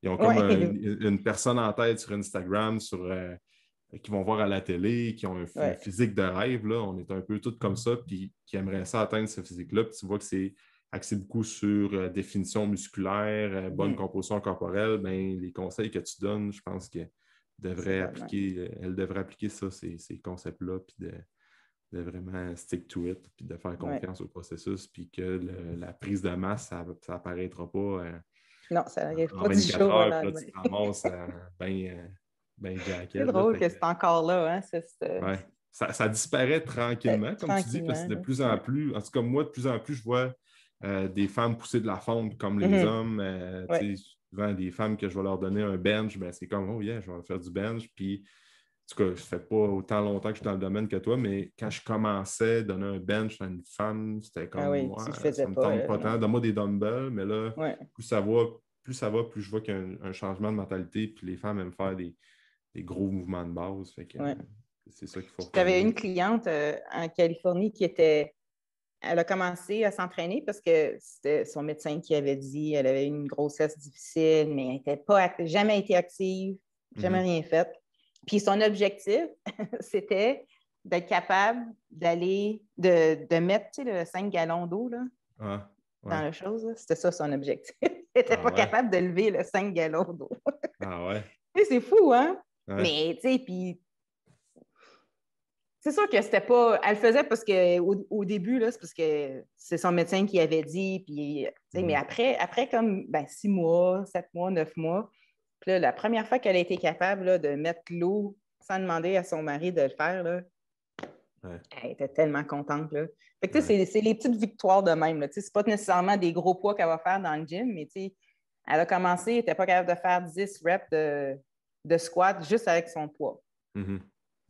ils ont comme Ouais. une personne en tête sur Instagram, qui vont voir à la télé, qui ont un Ouais. physique de rêve. Là. On est un peu tous comme ça, puis qui aimeraient ça atteindre ce physique-là. Puis tu vois que c'est axé beaucoup sur définition musculaire, bonne Mhm. composition corporelle. Ben, les conseils que tu donnes, je pense qu'elles C'est devraient pas le même. appliquer, elles devraient appliquer ça, ces concepts-là, puis de vraiment stick to it, puis de faire confiance au processus, puis que la prise de masse, ça n'apparaîtra pas non, ça n'arrive en pas du 24 jour au heures, puis là, lendemain. tu te ramasses bien C'est jacket. Là, drôle que c'est encore là, hein? Ouais. Ça disparaît tranquillement, comme tu dis, parce que Tranquillement. de plus en plus, en tout cas, moi, de plus en plus, je vois des femmes pousser de la fonte comme les Mhm. hommes. Ouais. Tu sais, souvent, des femmes que je vais leur donner un bench, ben, c'est comme, oh yeah, je vais faire du bench. Puis, en tout cas, ça fait pas autant longtemps que je suis dans le domaine que toi, mais quand je commençais à donner un bench à une femme, c'était Ah comme, oui, moi, tu le faisais ça me pas, tente là, pas tant. non. Donne-moi des dumbbells, mais là, Ouais. plus je vois qu'il y a un changement de mentalité, puis les femmes aiment faire des gros mouvements de base. Fait que, Ouais. c'est ça qu'il faut J'avais retenir. une cliente en Californie elle a commencé à s'entraîner parce que c'était son médecin qui avait dit qu'elle avait eu une grossesse difficile, mais elle n'était pas jamais été active, jamais Mhm. rien fait. Puis son objectif, c'était d'être capable de mettre le 5 gallons d'eau là, Ah, dans ouais. la chose. C'était ça son objectif. Elle n'était Ah pas ouais. capable de lever le 5 gallons d'eau. Ah ouais. C'est fou, hein? Ouais. Mais, tu sais, puis c'est sûr que c'était pas. Elle le faisait parce qu'au début, là, c'est parce que c'est son médecin qui avait dit. Puis, mais Mhm. après comme 6 mois, 7 mois, 9 mois, puis là, la première fois qu'elle a été capable là, de mettre l'eau sans demander à son mari de le faire, là, Ouais. elle était tellement contente. Là. Fait que, Ouais. c'est les petites victoires de même. Là. C'est pas nécessairement des gros poids qu'elle va faire dans le gym, mais elle a commencé, elle n'était pas capable de faire 10 reps de squat juste avec son poids. Mhm. Ouais.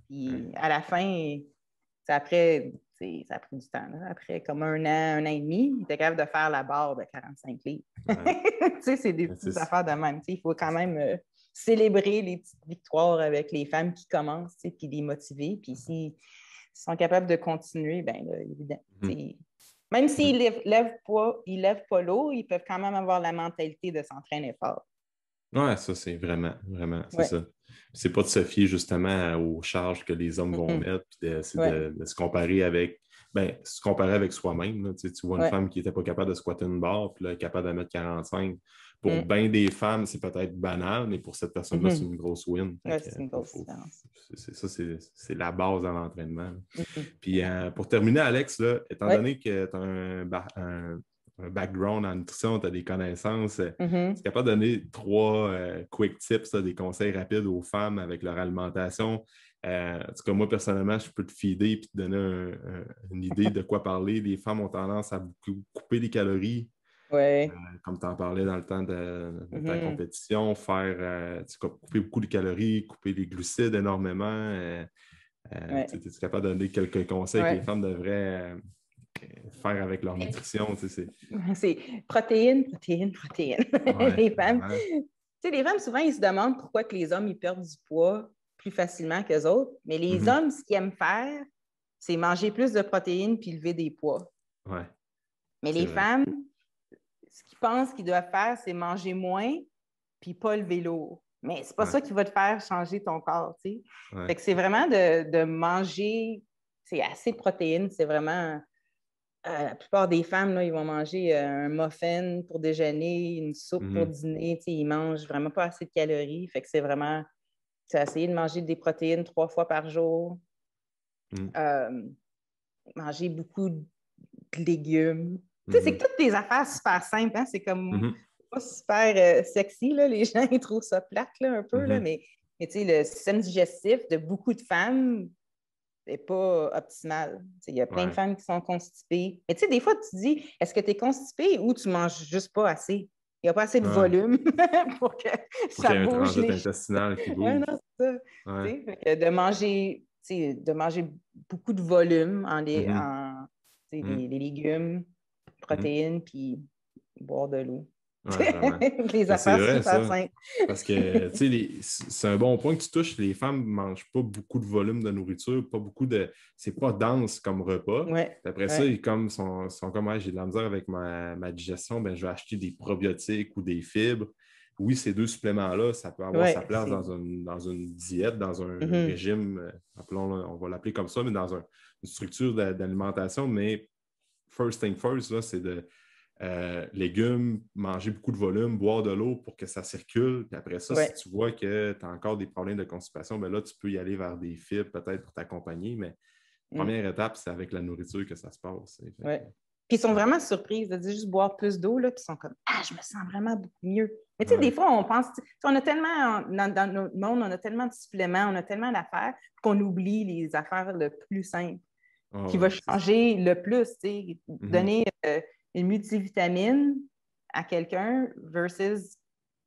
Puis à la fin, après, ça a pris du temps. Là. Après comme un an et demi, il était capable de faire la barre de 45 livres. Ouais. C'est des Ouais, petites affaires de même. Il faut quand même célébrer les petites victoires avec les femmes qui commencent, puis les motiver. Puis s'ils sont capables de continuer, bien là, évidemment. Mhm. Même Mhm. s'ils lèvent pas l'eau, ils peuvent quand même avoir la mentalité de s'entraîner fort. Ouais, ça, c'est vraiment, c'est Ouais. ça. C'est pas de se fier justement aux charges que les hommes vont Mhm. mettre, puis c'est Ouais. de se comparer avec soi-même. Là. Tu vois une Ouais. femme qui n'était pas capable de squatter une barre, puis là, elle est capable de mettre 45. Pour Mhm. bien des femmes, c'est peut-être banal, mais pour cette personne-là, c'est Mhm. une grosse win. Fait Ouais, que, c'est une grosse différence. c'est la base de l'entraînement. Mhm. Puis pour terminer, Alex, là, étant Ouais. donné que tu as un background en nutrition, tu as des connaissances, tu es Mhm. capable de donner 3 quick tips, là, des conseils rapides aux femmes avec leur alimentation. En tout cas, moi, personnellement, je peux te feeder et te donner une idée de quoi parler. Les femmes ont tendance à beaucoup couper les calories, Ouais. comme tu en parlais dans le temps de ta Mhm. compétition, couper beaucoup de calories, couper les glucides énormément. Tu Ouais. es capable de donner quelques conseils que les Ouais. femmes devraient faire avec leur nutrition. C'est protéines, protéines, protéines. Ouais, Les femmes, vraiment. les femmes, souvent, ils se demandent pourquoi que les hommes ils perdent du poids plus facilement que les autres. Mais les Mhm. hommes, ce qu'ils aiment faire, c'est manger plus de protéines puis lever des poids. Ouais, Mais c'est les vrai. femmes, ce qu'ils pensent qu'ils doivent faire, c'est manger moins puis pas lever lourd. Mais c'est pas Ouais, ça qui va te faire changer ton corps, tu sais. Fait ouais. que c'est vraiment de manger, c'est assez de protéines, c'est vraiment la plupart des femmes, là, ils vont manger un muffin pour déjeuner, une soupe pour Mhm. dîner. Ils mangent vraiment pas assez de calories. Fait que c'est essayer de manger des protéines 3 fois par jour, Mhm. euh, manger beaucoup de légumes. C'est Mhm. toutes des affaires super simples. Hein? C'est comme Mhm. pas super sexy. Là. Les gens ils trouvent ça plate là, un peu, là, Mhm. mais le système digestif de beaucoup de femmes n'est pas optimal. Il y a plein de Ouais. femmes qui sont constipées. Mais des fois, tu te dis, est-ce que tu es constipée ou tu manges juste pas assez? Il n'y a pas assez de Ouais. volume pour que Faut qu'il ça y ait un bouge transit les choses. intestinal qui Ouais, bouge. non, c'est ça. Ouais. Fait que de manger beaucoup de volume Mhm. Mhm. les légumes, Mhm. protéines, puis boire de l'eau. Ouais, vraiment. Les Mais c'est affaires vrai, super ça. simples. Parce que, tu sais, c'est un bon point que tu touches. Les femmes ne mangent pas beaucoup de volume de nourriture, pas beaucoup de. C'est pas dense comme repas. Ouais, Puis après ça, ouais. ils sont comme, ah, j'ai de la misère avec ma digestion, ben, je vais acheter des probiotiques ou des fibres. Oui, ces deux suppléments-là, ça peut avoir sa Ouais, place dans une diète, dans un Mhm. régime, on va l'appeler comme ça, mais dans une structure d'alimentation. Mais first thing first, là, c'est de légumes, manger beaucoup de volume, boire de l'eau pour que ça circule. Puis après ça, si Ouais. tu vois que tu as encore des problèmes de constipation, ben là, tu peux y aller vers des fibres peut-être pour t'accompagner. Mais première étape, c'est avec la nourriture que ça se passe. Oui. Puis ils sont vraiment surprises de dire juste boire plus d'eau, là, puis ils sont comme « Ah, je me sens vraiment beaucoup mieux. » Mais tu sais, des fois, on pense, on a tellement, dans notre monde, on a tellement de suppléments, on a tellement d'affaires qu'on oublie les affaires le plus simples qui va changer le plus. Tu sais, donner une multivitamine à quelqu'un versus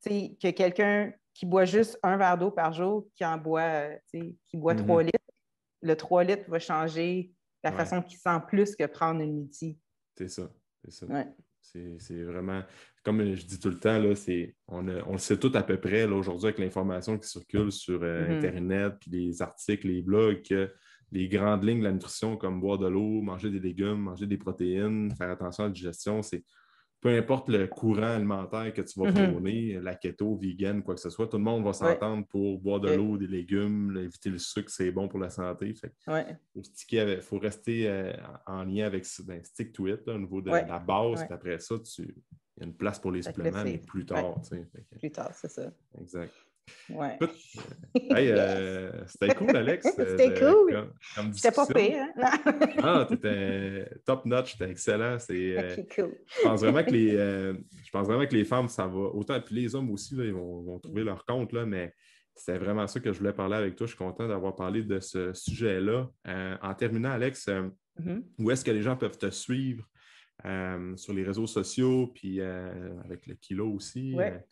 que quelqu'un qui boit juste un verre d'eau par jour, qui boit 3 litres, le 3 litres va changer la façon qu'il sent plus que prendre une multi. C'est ça. Ouais. C'est vraiment, comme je dis tout le temps, là, on le sait tout à peu près là, aujourd'hui avec l'information qui circule sur Internet, puis les articles, les blogs, que les grandes lignes de la nutrition, comme boire de l'eau, manger des légumes, manger des protéines, faire attention à la digestion, c'est peu importe le courant alimentaire que tu vas prôner, la keto, vegan, quoi que ce soit, tout le monde va s'entendre pour boire de l'eau, des légumes, éviter le sucre, c'est bon pour la santé. Il faut rester en lien avec stick to it, là, au niveau de la base, puis après ça, il y a une place pour les suppléments, mais plus tard. Plus tard, c'est ça. Exact. Ouais. Écoute, c'était cool, Alex. C'était cool. Comme c'était pas pire, hein? T'étais top notch, c'était excellent. OK, cool. Je pense vraiment que les femmes, ça va autant, puis les hommes aussi, là, ils vont trouver leur compte, là, mais c'était vraiment ça que je voulais parler avec toi. Je suis content d'avoir parlé de ce sujet-là. En terminant, Alex, où est-ce que les gens peuvent te suivre sur les réseaux sociaux, puis avec le Kilo aussi? Ouais.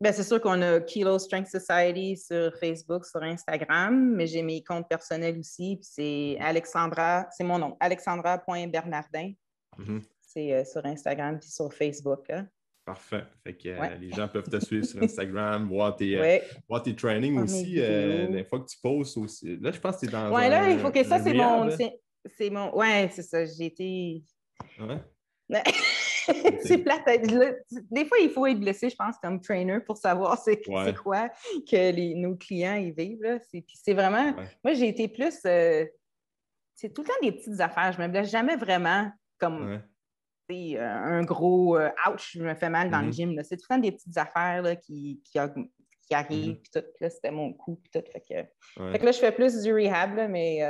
Bien, c'est sûr qu'on a Kilo Strength Society sur Facebook, sur Instagram, mais j'ai mes comptes personnels aussi. Puis c'est Alexandra, c'est mon nom, alexandra.bernardin. C'est sur Instagram puis sur Facebook. Hein. Parfait. Fait que les gens peuvent te suivre sur Instagram, voir tes trainings aussi. Les fois que tu postes aussi. Là, je pense que tu es dans là, il faut que ça, c'est mon. Ouais, c'est ça. J'ai été. Ouais. C'est plate. Des fois, il faut être blessé, je pense, comme trainer pour savoir c'est quoi que nos clients y vivent. Là. Puis c'est vraiment... Moi, j'ai été plus... c'est tout le temps des petites affaires. Je ne me blesse jamais vraiment comme un gros ouch, je me fais mal dans le gym. Là. C'est tout le temps des petites affaires là, qui arrivent. Puis tout. Puis là, c'était mon coup. Puis tout. Fait que là, je fais plus du rehab, là, mais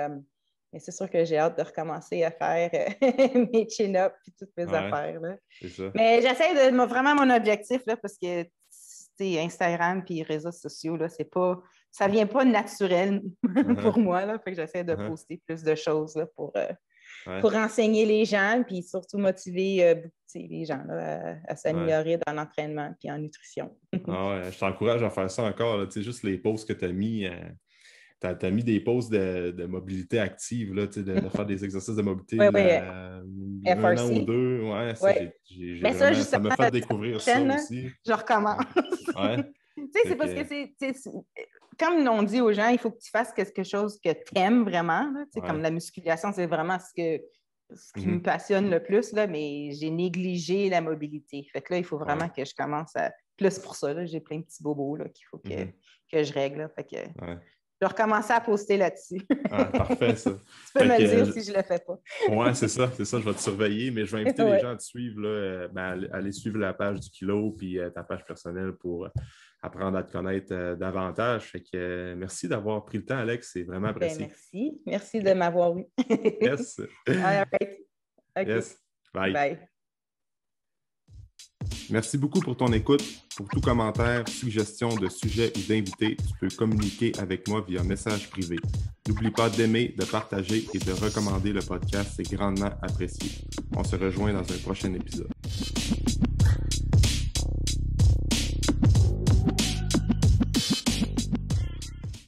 c'est sûr que j'ai hâte de recommencer à faire mes chin-ups et toutes mes affaires. Là. C'est ça. Mais j'essaie de vraiment mon objectif là, parce que Instagram et les réseaux sociaux, là, ça ne vient pas naturel pour moi. Là, fait que j'essaie de poster plus de choses là, pour enseigner les gens et surtout motiver les gens là, à s'améliorer dans l'entraînement et en nutrition. Je t'encourage à faire ça encore. Juste les posts que tu as mis. Tu as mis des poses de mobilité active, là, de faire des exercices de mobilité un an ou deux. Ça m'a fait découvrir ça aussi. Je recommence. C'est parce que comme on dit aux gens, il faut que tu fasses quelque chose que tu aimes vraiment. Là, comme la musculation, c'est vraiment ce qui me passionne le plus, là, mais j'ai négligé la mobilité. Fait que là, il faut vraiment que je commence à... Plus pour ça, là, j'ai plein de petits bobos là, qu'il faut que je règle. Là, fait que... Je vais recommencer à poster là-dessus. Parfait, ça. Tu peux me le dire si je ne le fais pas. Oui, c'est ça, je vais te surveiller, mais je vais inviter les gens à te suivre, là, à aller suivre la page du Kilo puis ta page personnelle pour apprendre à te connaître davantage. Fait que merci d'avoir pris le temps, Alex, c'est vraiment apprécié. Merci de m'avoir eu. Yes. All right. Okay. Yes. Bye. Merci beaucoup pour ton écoute. Pour tout commentaire, suggestion de sujet ou d'invité, tu peux communiquer avec moi via message privé. N'oublie pas d'aimer, de partager et de recommander le podcast, c'est grandement apprécié. On se rejoint dans un prochain épisode.